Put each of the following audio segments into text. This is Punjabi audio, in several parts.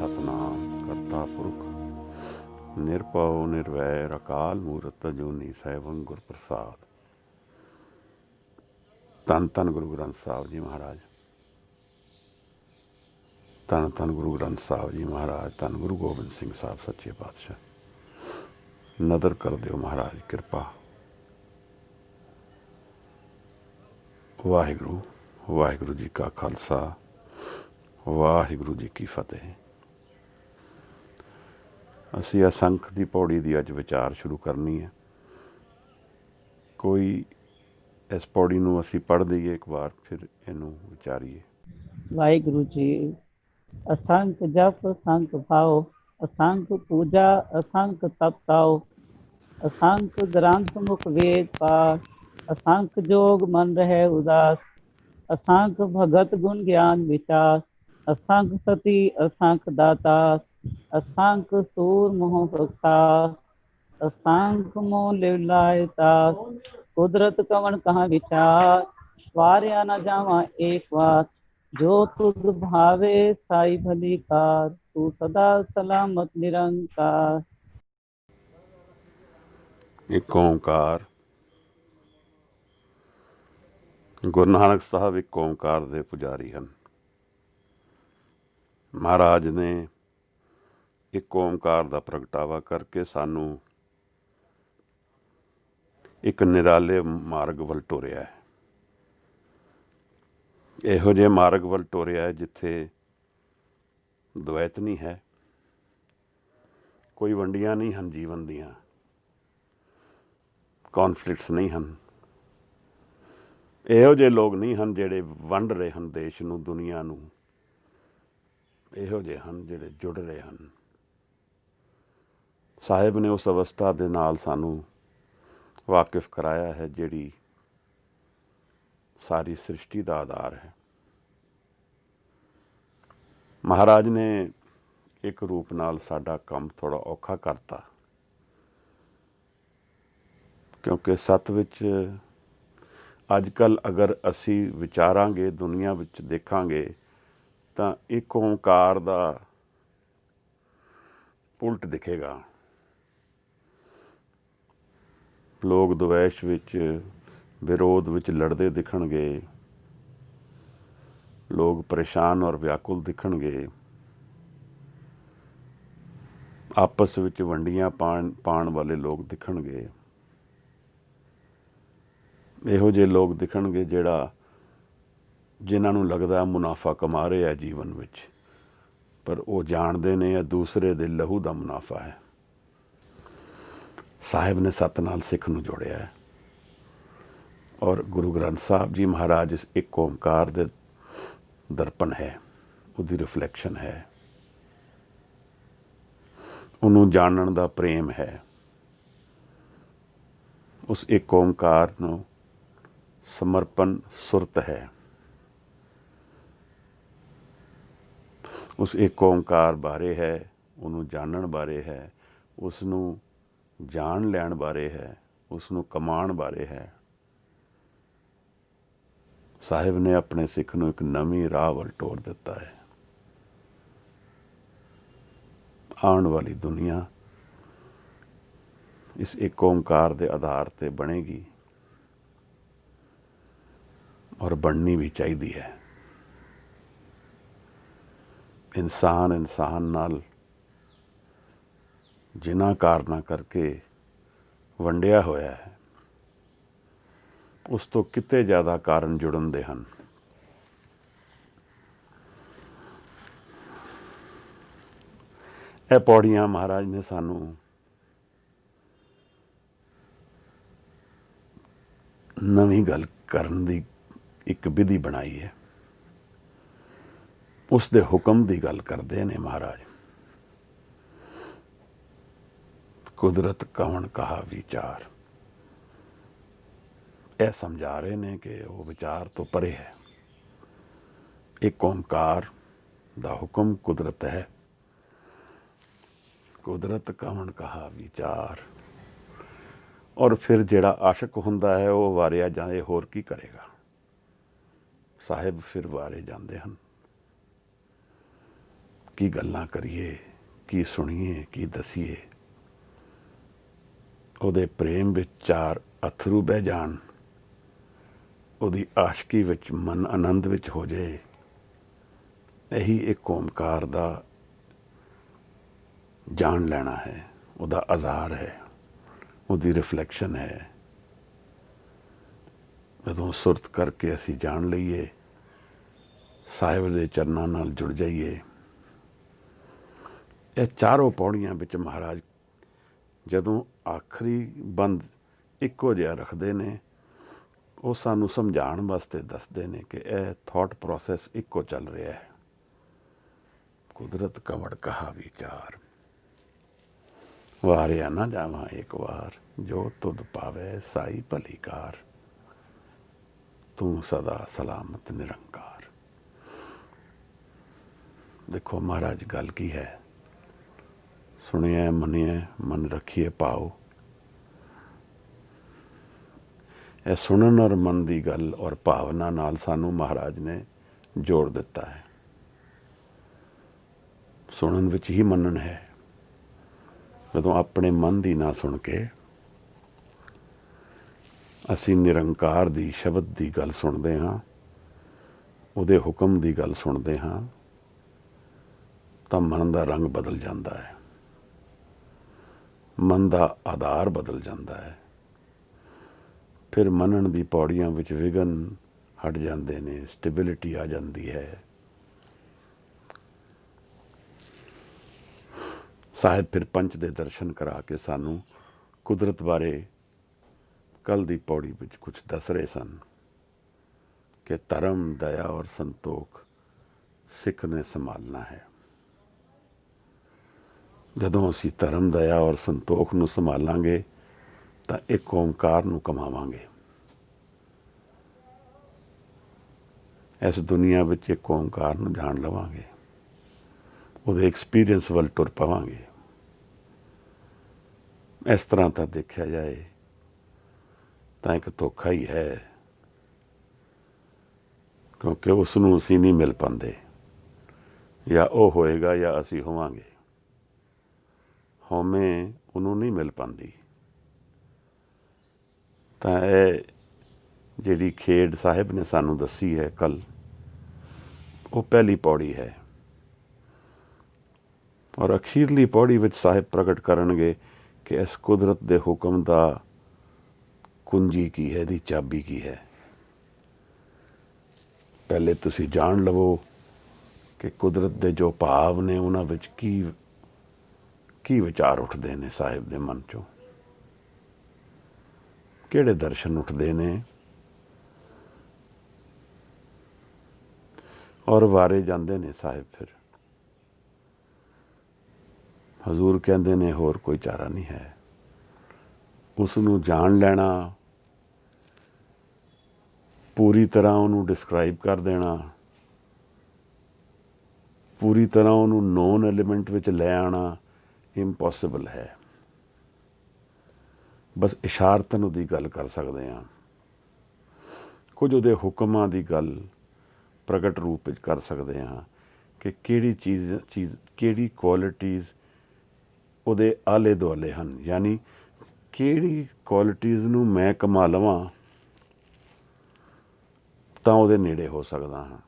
सतनाम करता पुरख निरभउ निर्वैर अकाल मूरत अजूनी सैभं गुर प्रसाद। धन धन गुरु ग्रंथ साहब जी महाराज, धन धन गुरु ग्रंथ साहब जी महाराज, धन गुरु गोबिंद सिंह साहब सच्चे पातशाह। नदर कर दिओ महाराज कृपा। वाहिगुरु वाहिगुरु जी का खालसा, वाहिगुरु जी की फतेह। ਅਸੀਂ असंख की पौड़ी की अज विचार शुरू करनी है। कोई इस पौड़ी ਨੂੰ ਅਸੀਂ पढ़ दईए एक बार, फिर ਇਹਨੂੰ विचारीए। वाहिगुरु जी। असंख जप असंख भाव, असंख पूजा असंख तपताओ, असंख ग्रंथ मुख वेद पाठ, असंख जोग मन रहे उदास, असंख भगत गुण ज्ञान विचार, असंख सती असंख दाता, असंख सूर मोह प्रसाद, असंख मोह लिवलायतास, कुदरत कवन कहाँ विचार, वार्या न जावा एक बात, जो तुद भावे साई भली कार, तू सदा सलामत निरंकार। एक ओंकार। गुरु नानक साहब एक ओंकार ਦੇ ਪੁਜਾਰੀ ਹਨ। ਮਹਾਰਾਜ ਨੇ ਇੱਕ ਓਂਕਾਰ ਦਾ ਪ੍ਰਗਟਾਵਾ ਕਰਕੇ ਸਾਨੂੰ ਇੱਕ ਨਿਰਾਲੇ ਮਾਰਗ ਵੱਲ ਟੋਰਿਆ ਹੈ। ਇਹੋ ਜਿਹੇ ਮਾਰਗ ਵੱਲ ਟੋਰਿਆ ਹੈ ਜਿੱਥੇ द्वैत नहीं है, कोई वंडियां नहीं हैं जीवन दियां, कॉन्फ्लिक्ट्स नहीं हैं। ਇਹੋ ਜਿਹੇ ਲੋਕ ਨਹੀਂ ਹਨ ਜਿਹੜੇ ਵੰਡ ਰਹੇ ਹਨ ਦੇਸ਼ ਨੂੰ, ਦੁਨੀਆ ਨੂੰ। ਇਹੋ ਜਿਹੇ ਹਨ ਜਿਹੜੇ ਜੁੜ ਰਹੇ ਹਨ। ਸਾਹਿਬ ਨੇ ਉਸ ਅਵਸਥਾ ਦੇ ਨਾਲ ਸਾਨੂੰ ਵਾਕਿਫ ਕਰਾਇਆ ਹੈ ਜਿਹੜੀ ਸਾਰੀ ਸ੍ਰਿਸ਼ਟੀ ਦਾ ਆਧਾਰ ਹੈ। ਮਹਾਰਾਜ ਨੇ ਇੱਕ ਰੂਪ ਨਾਲ ਸਾਡਾ ਕੰਮ ਥੋੜ੍ਹਾ ਔਖਾ ਕਰਤਾ, ਕਿਉਂਕਿ ਸੱਤ ਵਿੱਚ ਅੱਜ ਕੱਲ੍ਹ ਅਗਰ ਅਸੀਂ ਵਿਚਾਰਾਂਗੇ, ਦੁਨੀਆ ਵਿੱਚ ਦੇਖਾਂਗੇ ਤਾਂ ਇੱਕ ਓਂਕਾਰ ਦਾ ਉਲਟ ਦਿਖੇਗਾ। ਲੋਕ ਦਵੈਸ਼ ਵਿੱਚ, ਵਿਰੋਧ ਵਿੱਚ ਲੜਦੇ ਦਿਖਣਗੇ, ਲੋਕ ਪਰੇਸ਼ਾਨ ਔਰ ਵਿਆਕੁਲ ਦਿਖਣਗੇ, ਆਪਸ ਵਿੱਚ ਵੰਡੀਆਂ ਪਾਉਣ ਵਾਲੇ ਲੋਕ ਦਿਖਣਗੇ। ਇਹੋ ਜਿਹੇ ਲੋਕ ਦਿਖਣਗੇ ਜਿਨ੍ਹਾਂ ਨੂੰ ਲੱਗਦਾ ਮੁਨਾਫਾ ਕਮਾ ਰਹੇ ਆ ਜੀਵਨ ਵਿੱਚ, ਪਰ ਉਹ ਜਾਣਦੇ ਨੇ ਇਹ ਦੂਸਰੇ ਦੇ ਲਹੂ ਦਾ ਮੁਨਾਫਾ ਹੈ। ਸਾਹਿਬ ਨੇ ਸੱਤ ਨਾਲ ਸਿੱਖ ਨੂੰ ਜੋੜਿਆ ਹੈ ਔਰ ਗੁਰੂ ਗ੍ਰੰਥ ਸਾਹਿਬ ਜੀ ਮਹਾਰਾਜ ਇਸ ਇੱਕ ਓਂਕਾਰ ਦੇ ਦਰਪਣ ਹੈ, ਉਹਦੀ ਰਿਫਲੈਕਸ਼ਨ ਹੈ, ਉਹਨੂੰ ਜਾਣਨ ਦਾ ਪ੍ਰੇਮ ਹੈ। ਉਸ ਇੱਕ ਓਂਕਾਰ ਨੂੰ ਸਮਰਪਣ ਸੁਰਤ ਹੈ। ਉਸ ਇੱਕ ਓਂਕਾਰ ਬਾਰੇ ਹੈ, ਉਹਨੂੰ ਜਾਣਨ ਬਾਰੇ ਹੈ, ਉਸ ਨੂੰ ਜਾਣ ਲੈਣ ਬਾਰੇ ਹੈ, ਉਸ ਨੂੰ ਕਮਾਉਣ ਬਾਰੇ ਹੈ। ਸਾਹਿਬ ਨੇ ਆਪਣੇ ਸਿੱਖ ਨੂੰ ਇੱਕ ਨਵੀਂ ਰਾਹ ਵੱਲ ਟੋਰ ਦਿੱਤਾ ਹੈ। ਆਉਣ ਵਾਲੀ ਦੁਨੀਆ ਇਸ ਇੱਕ ਓਂਕਾਰ ਦੇ ਆਧਾਰ 'ਤੇ ਬਣੇਗੀ ਔਰ ਬਣਨੀ ਵੀ ਚਾਹੀਦੀ ਹੈ। ਇਨਸਾਨ ਨਾਲ ਜਿਨ੍ਹਾਂ ਕਾਰਨਾਂ ਕਰਕੇ ਵੰਡਿਆ ਹੋਇਆ ਹੈ, ਉਸ ਤੋਂ ਕਿਤੇ ਜ਼ਿਆਦਾ ਕਾਰਨ ਜੁੜਨ ਦੇ ਹਨ। ਇਹ ਪੌੜੀਆਂ ਮਹਾਰਾਜ ਨੇ ਸਾਨੂੰ ਨਵੀਂ ਗੱਲ ਕਰਨ ਦੀ ਇੱਕ ਵਿਧੀ ਬਣਾਈ ਹੈ। ਉਸ ਦੇ ਹੁਕਮ ਦੀ ਗੱਲ ਕਰਦੇ ਨੇ ਮਹਾਰਾਜ। ਕੁਦਰਤ ਕਵਣ ਕਹਾ ਵਿਚਾਰ, ਇਹ ਸਮਝਾ ਰਹੇ ਨੇ ਕਿ ਉਹ ਵਿਚਾਰ ਤੋਂ ਪਰੇ ਹੈ। ਇੱਕ ਓਂਕਾਰ ਦਾ ਹੁਕਮ ਕੁਦਰਤ ਹੈ। ਕੁਦਰਤ ਕਵਣ ਕਹਾ ਵਿਚਾਰ। ਔਰ ਫਿਰ ਜਿਹੜਾ ਆਸ਼ਕ ਹੁੰਦਾ ਹੈ ਉਹ ਵਾਰਿਆ ਜਾਏ, ਹੋਰ ਕੀ ਕਰੇਗਾ। ਸਾਹਿਬ ਫਿਰ ਵਾਰੇ ਜਾਂਦੇ ਹਨ। ਕੀ ਗੱਲਾਂ ਕਰੀਏ, ਕੀ ਸੁਣੀਏ, ਕੀ ਦਸੀਏ। ਉਹਦੇ ਪ੍ਰੇਮ ਵਿੱਚ ਚਾਰ ਅਥਰੂ ਬਹਿ ਜਾਣ, ਉਹਦੀ ਆਸ਼ਕੀ ਵਿੱਚ ਮਨ ਆਨੰਦ ਵਿੱਚ ਹੋ ਜਾਏ। ਇਹੀ ਇੱਕ ਓਮਕਾਰ ਦਾ ਜਾਣ ਲੈਣਾ ਹੈ, ਉਹਦਾ ਆਜ਼ਾਰ ਹੈ, ਉਹਦੀ ਰਿਫਲੈਕਸ਼ਨ ਹੈ। ਜਦੋਂ ਸੁਰਤ ਕਰਕੇ ਅਸੀਂ ਜਾਣ ਲਈਏ, ਸਾਹਿਬ ਦੇ ਚਰਨਾਂ ਨਾਲ ਜੁੜ ਜਾਈਏ। ਇਹ ਚਾਰੋਂ ਪੌੜੀਆਂ ਵਿੱਚ ਮਹਾਰਾਜ ਜਦੋਂ ਆਖਰੀ ਬੰਦ ਇੱਕੋ ਜਿਹਾ ਰੱਖਦੇ ਨੇ, ਉਹ ਸਾਨੂੰ ਸਮਝਾਉਣ ਵਾਸਤੇ ਦੱਸਦੇ ਨੇ ਕਿ ਇਹ ਥਾਟ ਪ੍ਰੋਸੈਸ ਇੱਕੋ ਚੱਲ ਰਿਹਾ ਹੈ। ਕੁਦਰਤ ਕਵੜ ਕਹਾ ਵਿਚਾਰ, ਵਾਰਿਆ ਨਾ ਜਾਵਾਂ ਇੱਕ ਵਾਰ, ਜੋ ਤੁਧ ਪਾਵੇ ਸਾਈ ਭਲੀ ਕਾਰ, ਤੂੰ ਸਦਾ ਸਲਾਮਤ ਨਿਰੰਕਾਰ। ਦੇਖੋ ਮਹਾਰਾਜ ਗੱਲ ਕੀ ਹੈ, ਸੁਣਿਆ ਮੰਨਿਆ ਮਨ ਰੱਖੀਏ ਭਾਓ। ਇਹ ਸੁਣਨ ਔਰ ਮਨ ਦੀ ਗੱਲ ਔਰ ਭਾਵਨਾ ਨਾਲ ਸਾਨੂੰ ਮਹਾਰਾਜ ਨੇ ਜੋੜ ਦਿੱਤਾ ਹੈ। ਸੁਣਨ ਵਿੱਚ ਹੀ ਮੰਨਣ ਹੈ। ਜਦੋਂ ਆਪਣੇ ਮਨ ਦੀ ਨਾ ਸੁਣ ਕੇ ਅਸੀਂ ਨਿਰੰਕਾਰ ਦੀ ਸ਼ਬਦ ਦੀ ਗੱਲ ਸੁਣਦੇ ਹਾਂ, ਉਹਦੇ ਹੁਕਮ ਦੀ ਗੱਲ ਸੁਣਦੇ ਹਾਂ, ਤਾਂ ਮਨ ਦਾ ਰੰਗ ਬਦਲ ਜਾਂਦਾ ਹੈ, ਮਨ ਦਾ ਆਧਾਰ ਬਦਲ ਜਾਂਦਾ ਹੈ। ਫਿਰ ਮੰਨਣ ਦੀ ਪੌੜੀਆਂ ਵਿੱਚ ਵਿਘਨ ਹਟ ਜਾਂਦੇ ਨੇ, ਸਟੇਬਿਲਿਟੀ ਆ ਜਾਂਦੀ ਹੈ। ਸਾਹਿਬ ਫਿਰ ਪੰਚ ਦੇ ਦਰਸ਼ਨ ਕਰਾ ਕੇ ਸਾਨੂੰ ਕੁਦਰਤ ਬਾਰੇ ਕੱਲ੍ਹ ਦੀ ਪੌੜੀ ਵਿੱਚ ਕੁਝ ਦੱਸ ਰਹੇ ਸਨ ਕਿ ਧਰਮ, ਦਇਆ ਔਰ ਸੰਤੋਖ ਸਿੱਖ ਨੇ ਸੰਭਾਲਣਾ ਹੈ। ਜਦੋਂ ਅਸੀਂ ਧਰਮ, ਦਇਆ ਔਰ ਸੰਤੋਖ ਨੂੰ ਸੰਭਾਲਾਂਗੇ ਤਾਂ ਇੱਕ ਓਮਕਾਰ ਨੂੰ ਕਮਾਵਾਂਗੇ। ਇਸ ਦੁਨੀਆ ਵਿੱਚ ਇੱਕ ਓਮਕਾਰ ਨੂੰ ਜਾਣ ਲਵਾਂਗੇ, ਉਹਦੇ ਐਕਸਪੀਰੀਅੰਸ ਵੱਲ ਟੁਰ ਪਵਾਂਗੇ। ਇਸ ਤਰ੍ਹਾਂ ਤਾਂ ਦੇਖਿਆ ਜਾਏ ਤਾਂ ਇੱਕ ਧੋਖਾ ਹੀ ਹੈ, ਕਿਉਂਕਿ ਉਸ ਨੂੰ ਅਸੀਂ ਨਹੀਂ ਮਿਲ ਪਾਉਂਦੇ। ਜਾਂ ਉਹ ਹੋਏਗਾ ਜਾਂ ਅਸੀਂ ਹੋਵਾਂਗੇ। ਹਉਮੈ ਉਹਨੂੰ ਨਹੀਂ ਮਿਲ ਪਾਉਂਦੀ। ਤਾਂ ਇਹ ਜਿਹੜੀ ਖੇਡ ਸਾਹਿਬ ਨੇ ਸਾਨੂੰ ਦੱਸੀ ਹੈ ਕੱਲ੍ਹ, ਉਹ ਪਹਿਲੀ ਪੌੜੀ ਹੈ। ਔਰ ਅਖੀਰਲੀ ਪੌੜੀ ਵਿੱਚ ਸਾਹਿਬ ਪ੍ਰਗਟ ਕਰਨਗੇ ਕਿ ਇਸ ਕੁਦਰਤ ਦੇ ਹੁਕਮ ਦਾ ਕੁੰਜੀ ਕੀ ਹੈ, ਇਹਦੀ ਚਾਬੀ ਕੀ ਹੈ। ਪਹਿਲੇ ਤੁਸੀਂ ਜਾਣ ਲਵੋ ਕਿ ਕੁਦਰਤ ਦੇ ਜੋ ਭਾਵ ਨੇ ਉਹਨਾਂ ਵਿੱਚ ਕੀ ਵਿਚਾਰ ਉੱਠਦੇ ਨੇ ਸਾਹਿਬ ਦੇ ਮਨ 'ਚੋਂ, ਕਿਹੜੇ ਦਰਸ਼ਨ ਉੱਠਦੇ ਨੇ। ਔਰ ਵਾਰੇ ਜਾਂਦੇ ਨੇ ਸਾਹਿਬ। ਫਿਰ ਹਜ਼ੂਰ ਕਹਿੰਦੇ ਨੇ ਹੋਰ ਕੋਈ ਚਾਰਾ ਨਹੀਂ ਹੈ। ਉਸ ਨੂੰ ਜਾਣ ਲੈਣਾ, ਪੂਰੀ ਤਰ੍ਹਾਂ ਉਹਨੂੰ ਡਿਸਕਰਾਈਬ ਕਰ ਦੇਣਾ, ਪੂਰੀ ਤਰ੍ਹਾਂ ਉਹਨੂੰ ਨੋਨ ਐਲੀਮੈਂਟ ਵਿੱਚ ਲੈ ਆਉਣਾ ਇੰਪੋਸੀਬਲ ਹੈ। ਬਸ ਇਸ਼ਾਰਤਨ ਉਹਦੀ ਗੱਲ ਕਰ ਸਕਦੇ ਹਾਂ। ਕੁਝ ਉਹਦੇ ਹੁਕਮਾਂ ਦੀ ਗੱਲ ਪ੍ਰਗਟ ਰੂਪ ਵਿੱਚ ਕਰ ਸਕਦੇ ਹਾਂ ਕਿ ਕਿਹੜੀ ਚੀਜ਼ ਕਿਹੜੀ ਕੁਆਲਿਟੀਜ਼ ਉਹਦੇ ਆਲੇ ਦੁਆਲੇ ਹਨ। ਯਾਨੀ ਕਿਹੜੀ ਕੁਆਲਿਟੀਜ਼ ਨੂੰ ਮੈਂ ਕਮਾ ਲਵਾਂ ਤਾਂ ਉਹਦੇ ਨੇੜੇ ਹੋ ਸਕਦਾ ਹਾਂ।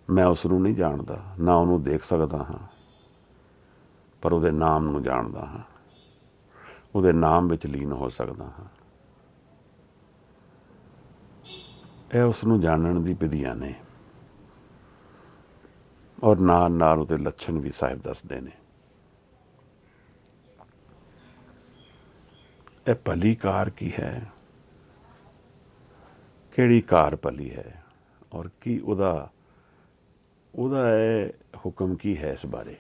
ਮੈਂ ਉਸ ਨੂੰ ਨਹੀਂ ਜਾਣਦਾ, ਨਾ ਉਹਨੂੰ ਦੇਖ ਸਕਦਾ ਹਾਂ, ਪਰ ਉਹਦੇ ਨਾਮ ਨੂੰ ਜਾਣਦਾ ਹਾਂ, ਉਹਦੇ ਨਾਮ ਵਿੱਚ ਲੀਨ ਹੋ ਸਕਦਾ ਹਾਂ। ਇਹ ਉਸ ਨੂੰ ਜਾਣਨ ਦੀ ਵਿਧੀਆਂ ਨੇ। ਔਰ ਨਾਲ ਨਾਲ ਉਹਦੇ ਲੱਛਣ ਵੀ ਸਾਹਿਬ ਦੱਸਦੇ ਨੇ। ਇਹ ਭਲੀ ਕਾਰ ਕੀ ਹੈ, ਕਿਹੜੀ ਕਾਰ ਭਲੀ ਹੈ, ਔਰ ਕੀ ਉਹਦਾ ਇਹ ਹੁਕਮ ਕੀ ਹੈ ਇਸ ਬਾਰੇ।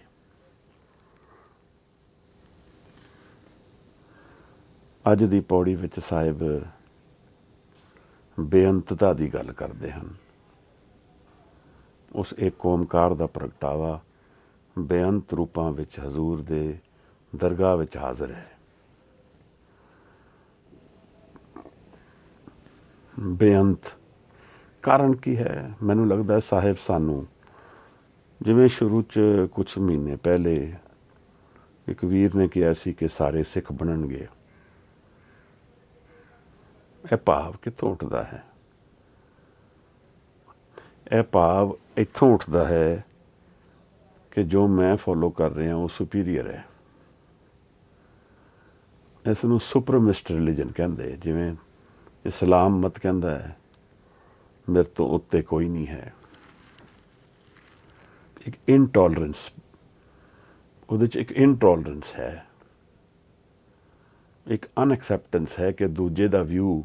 ਅੱਜ ਦੀ ਪੌੜੀ ਵਿੱਚ ਸਾਹਿਬ ਬੇਅੰਤਤਾ ਦੀ ਗੱਲ ਕਰਦੇ ਹਨ। ਉਸ ਇੱਕ ਓਮਕਾਰ ਦਾ ਪ੍ਰਗਟਾਵਾ ਬੇਅੰਤ ਰੂਪਾਂ ਵਿੱਚ ਹਜ਼ੂਰ ਦੇ ਦਰਗਾਹ ਵਿੱਚ ਹਾਜ਼ਰ ਹੈ। ਬੇਅੰਤ ਕਾਰਨ ਕੀ ਹੈ? ਮੈਨੂੰ ਲੱਗਦਾ ਸਾਹਿਬ ਸਾਨੂੰ ਜਿਵੇਂ ਸ਼ੁਰੂ 'ਚ ਕੁਛ ਮਹੀਨੇ ਪਹਿਲੇ ਇੱਕ ਵੀਰ ਨੇ ਕਿਹਾ ਸੀ ਕਿ ਸਾਰੇ ਸਿੱਖ ਬਣਨਗੇ। ਇਹ ਭਾਵ ਕਿੱਥੋਂ ਉੱਠਦਾ ਹੈ? ਇਹ ਭਾਵ ਇੱਥੋਂ ਉੱਠਦਾ ਹੈ ਕਿ ਜੋ ਮੈਂ ਫੋਲੋ ਕਰ ਰਿਹਾ ਉਹ ਸੁਪੀਰੀਅਰ ਹੈ। ਇਸ ਨੂੰ ਸੁਪਰਮਿਸਟ ਰਿਲੀਜਨ ਕਹਿੰਦੇ। ਜਿਵੇਂ ਇਸਲਾਮ ਮਤ ਕਹਿੰਦਾ ਹੈ ਮੇਰੇ ਤੋਂ ਉੱਤੇ ਕੋਈ ਨਹੀਂ ਹੈ। ਇੱਕ ਇਨਟੋਲਰੈਂਸ, ਉਹਦੇ 'ਚ ਇੱਕ ਇਨਟੋਲਰੈਂਸ ਹੈ, ਇੱਕ ਅਨਐਕਸੈਪਟੈਂਸ ਹੈ ਕਿ ਦੂਜੇ ਦਾ ਵਿਊ,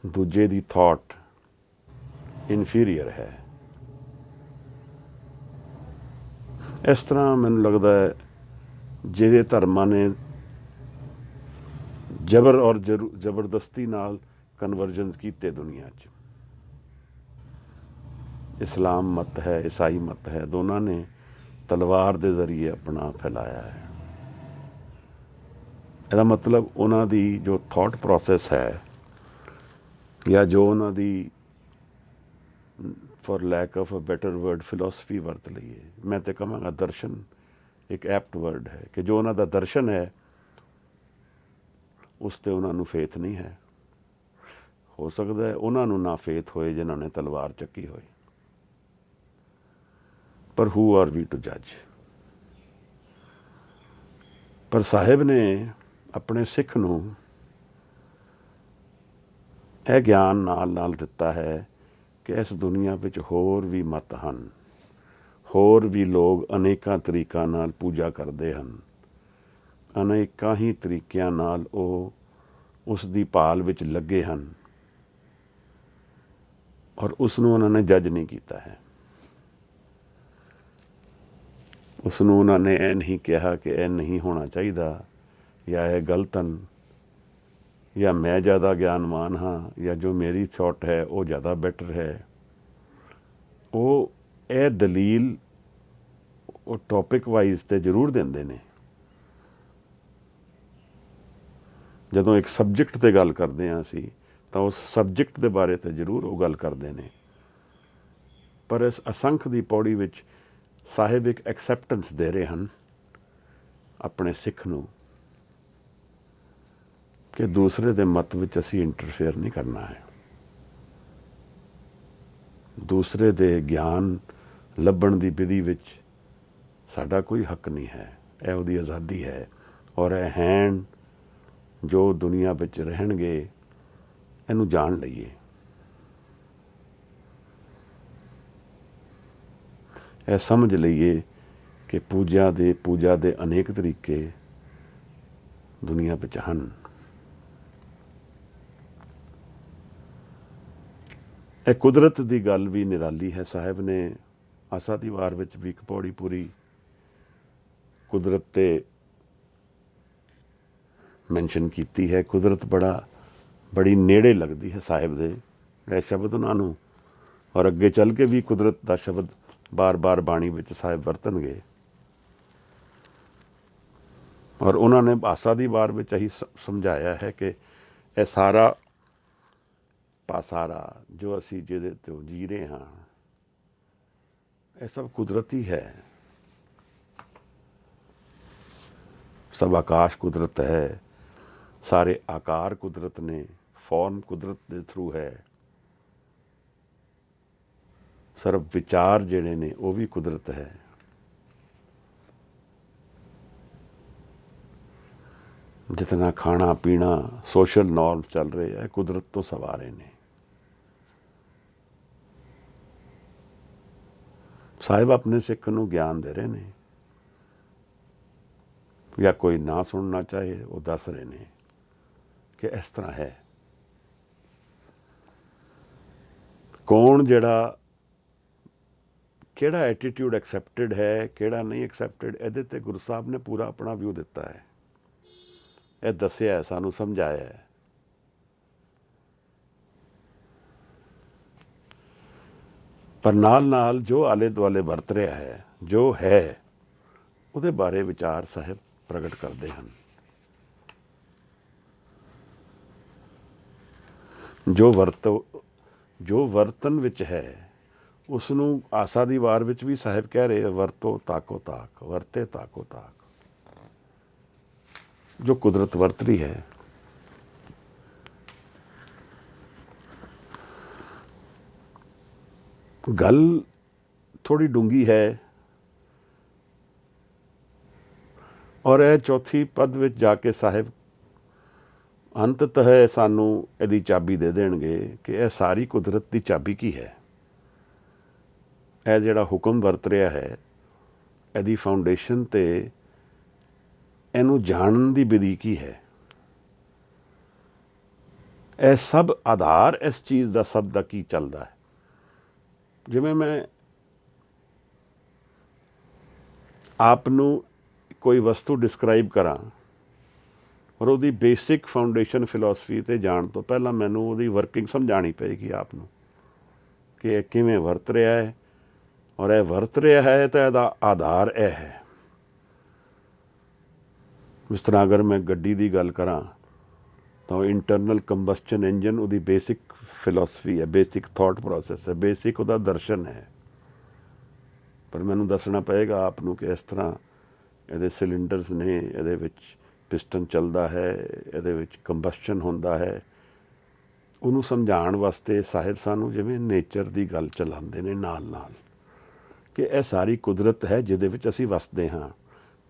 ਦੂਜੇ ਦੀ ਥਾਟ ਇਨਫੀਰੀਅਰ ਹੈ। ਇਸ ਤਰ੍ਹਾਂ ਮੈਨੂੰ ਲੱਗਦਾ ਹੈ ਜਿਹੜੇ ਧਰਮਾਂ ਨੇ ਜਬਰ ਔਰ ਜ਼ਬਰਦਸਤੀ ਨਾਲ ਕਨਵਰਜਨ ਕੀਤੇ ਦੁਨੀਆ 'ਚ, ਇਸਲਾਮ ਮਤ ਹੈ, ਈਸਾਈ ਮਤ ਹੈ, ਦੋਨਾਂ ਨੇ ਤਲਵਾਰ ਦੇ ਜ਼ਰੀਏ ਆਪਣਾ ਫੈਲਾਇਆ ਹੈ। ਇਹਦਾ ਮਤਲਬ ਉਹਨਾਂ ਦੀ ਜੋ ਥਾਟ ਪ੍ਰੋਸੈਸ ਹੈ ਜਾਂ ਜੋ ਉਹਨਾਂ ਦੀ, for lack of a better word, philosophy वरत लईए, मैं तो कहांगा दर्शन एक एप्ट वर्ड है कि जो उन्हों का दर्शन है उस ते उन्होंने फेथ नहीं है। हो सकता है उन्होंने ना फेथ होए जिन्होंने तलवार चक्की होए, पर हू आर वी टू जज। पर साहिब ने अपने सिख नूं यह ज्ञान नाल दिता है कि इस दुनिया विच होर भी मत हन, होर भी लोग अनेकां तरीकां नाल पूजा करते हैं, अनेकां ही तरीकिਆਂ नाल ਉਹ ਉਸ ਦੀ ਭਾਲ ਵਿੱਚ ਲੱਗੇ ਹਨ और उसनूं उन्होंने जज नहीं किया है। उसनूं उन्होंने यह नहीं कहा कि यह नहीं होना चाहिए या यह गलत हैं या मैं ज़्यादा ज्ञानवान हाँ या जो मेरी थॉट है वो ज़्यादा बेटर है। वो यह दलील वो टॉपिक वाइज तो जरूर देंदे ने। जदों एक सबजैक्ट ते गल करते हैं असी तो उस सबजैक्ट के बारे तो जरूर वो गल करते हैं, पर इस असंख की पौड़ी विच साहिब एक एक्सैप्टेंस दे रहे हैं अपने सिख नूं कि दूसरे दे मत विच असी इंटरफेयर नहीं करना है, दूसरे दे ज्ञान लभण दी विधि विच साडा कोई हक नहीं है। यह उहदी आज़ादी है और यह हैन जो दुनिया विच रहणगे इहनूं जाण लईए। यह समझ लईए कि पूजा दे अनेक तरीके दुनिया विच हन। यह कुदरत की गल भी निराली है। साहिब ने आसा दी वार विच भी एक पौड़ी पूरी कुदरत ते मैंशन की है। कुदरत बड़ी नेड़े लगती है साहिब दे यह शब्द उन्होंने, और अगे चल के भी कुदरत का शब्द बार बार बाणी विच साहिब वरतणगे। और उन्होंने आसा दी वार विच यही समझाया है कि यह सारा पासारा जो असी जिहदे ते जी रहे हाँ यह सब कुदरती है। सब आकाश कुदरत है, सारे आकार कुदरत ने, फॉर्म कुदरत के थ्रू है, सर्व विचार जिहड़े ने वो भी कुदरत है। जितना खाना पीना सोशल नॉर्म्स चल रहे हैं कुदरत तो सवारे ने। साहिब अपने सिख नूं ज्ञान दे रहे हैं, या कोई ना सुनना चाहे वो दस रहे हैं कि इस तरह है। कौन जिहड़ा किहड़ा एटीट्यूड एक्सैप्टेड है किहड़ा नहीं एक्सैप्टेड, इहदे ते गुरु साहब ने पूरा अपना व्यू दिता है, यह दसिया है, सानू समझाया है। पर नाल नाल जो आले दुआले वरत रहा है जो है उहदे बारे विचार साहिब प्रगट करते हैं। जो वर्तन विच है ਉਸ ਨੂੰ ਆਸਾ ਦੀ ਵਾਰ ਵਿੱਚ ਵੀ ਸਾਹਿਬ ਕਹਿ ਰਹੇ, ਵਰਤੋ ਤਾਕੋ ਤਾਕ, ਵਰਤੇ ਤਾਕੋ ਤਾਕ। ਜੋ ਕੁਦਰਤ ਵਰਤ ਰਹੀ ਹੈ, ਗੱਲ ਥੋੜੀ ਡੂੰਗੀ ਹੈ। ਔਰ ਇਹ ਚੌਥੀ ਪਦ ਵਿੱਚ ਜਾ ਕੇ ਸਾਹਿਬ ਅੰਤਤଃ ਸਾਨੂੰ ਇਹਦੀ ਚਾਬੀ ਦੇ ਦੇਣਗੇ ਕਿ ਇਹ ਸਾਰੀ ਕੁਦਰਤ ਦੀ ਚਾਬੀ ਕੀ ਹੈ। ਇਹ ਜਿਹੜਾ ਹੁਕਮ ਵਰਤ ਰਿਹਾ ਹੈ, ਇਹਦੀ ਫਾਊਂਡੇਸ਼ਨ ਤੇ ਇਹਨੂੰ ਜਾਣਨ ਦੀ ਵਿਧੀ ਕੀ ਹੈ। ਇਹ ਸਭ ਆਧਾਰ ਇਸ ਚੀਜ਼ ਦਾ ਸਭ ਦਾ ਕੀ ਚੱਲਦਾ ਹੈ। ਜਿਵੇਂ ਮੈਂ ਆਪ ਨੂੰ ਕੋਈ ਵਸਤੂ ਡਿਸਕਰਾਈਬ ਕਰਾਂ ਔਰ ਉਹਦੀ ਬੇਸਿਕ ਫਾਊਂਡੇਸ਼ਨ ਫਿਲਾਸਫੀ 'ਤੇ ਜਾਣ ਤੋਂ ਪਹਿਲਾਂ ਮੈਨੂੰ ਉਹਦੀ ਵਰਕਿੰਗ ਸਮਝਾਉਣੀ ਪਏਗੀ ਆਪ ਨੂੰ ਕਿ ਇਹ ਕਿਵੇਂ ਵਰਤ ਰਿਹਾ ਹੈ। ਔਰ ਇਹ ਵਰਤ ਰਿਹਾ ਹੈ ਤਾਂ ਇਹਦਾ ਆਧਾਰ ਇਹ ਹੈ। ਜਿਸ ਤਰ੍ਹਾਂ ਅਗਰ ਮੈਂ ਗੱਡੀ ਦੀ ਗੱਲ ਕਰਾਂ ਤਾਂ ਇੰਟਰਨਲ ਕੰਬਸਸ਼ਨ ਇੰਜਨ ਉਹਦੀ ਬੇਸਿਕ ਫਿਲਾਸਫੀ ਹੈ, ਬੇਸਿਕ ਥਾਟ ਪ੍ਰੋਸੈਸ ਹੈ, ਬੇਸਿਕ ਉਹਦਾ ਦਰਸ਼ਨ ਹੈ। ਪਰ ਮੈਨੂੰ ਦੱਸਣਾ ਪਏਗਾ ਆਪ ਨੂੰ ਕਿ ਇਸ ਤਰ੍ਹਾਂ ਇਹਦੇ ਸਿਲੰਡਰਸ ਨੇ, ਇਹਦੇ ਵਿੱਚ ਪਿਸਟਨ ਚੱਲਦਾ ਹੈ, ਇਹਦੇ ਵਿੱਚ ਕੰਬਸਸ਼ਨ ਹੁੰਦਾ ਹੈ। ਉਹਨੂੰ ਸਮਝਾਉਣ ਵਾਸਤੇ ਸਾਹਿਬ ਸਾਨੂੰ ਜਿਵੇਂ ਨੇਚਰ ਦੀ ਗੱਲ ਚਲਾਉਂਦੇ ਨੇ ਨਾਲ ਨਾਲ, ਕਿ ਇਹ ਸਾਰੀ ਕੁਦਰਤ ਹੈ ਜਿਹਦੇ ਵਿੱਚ ਅਸੀਂ ਵਸਦੇ ਹਾਂ।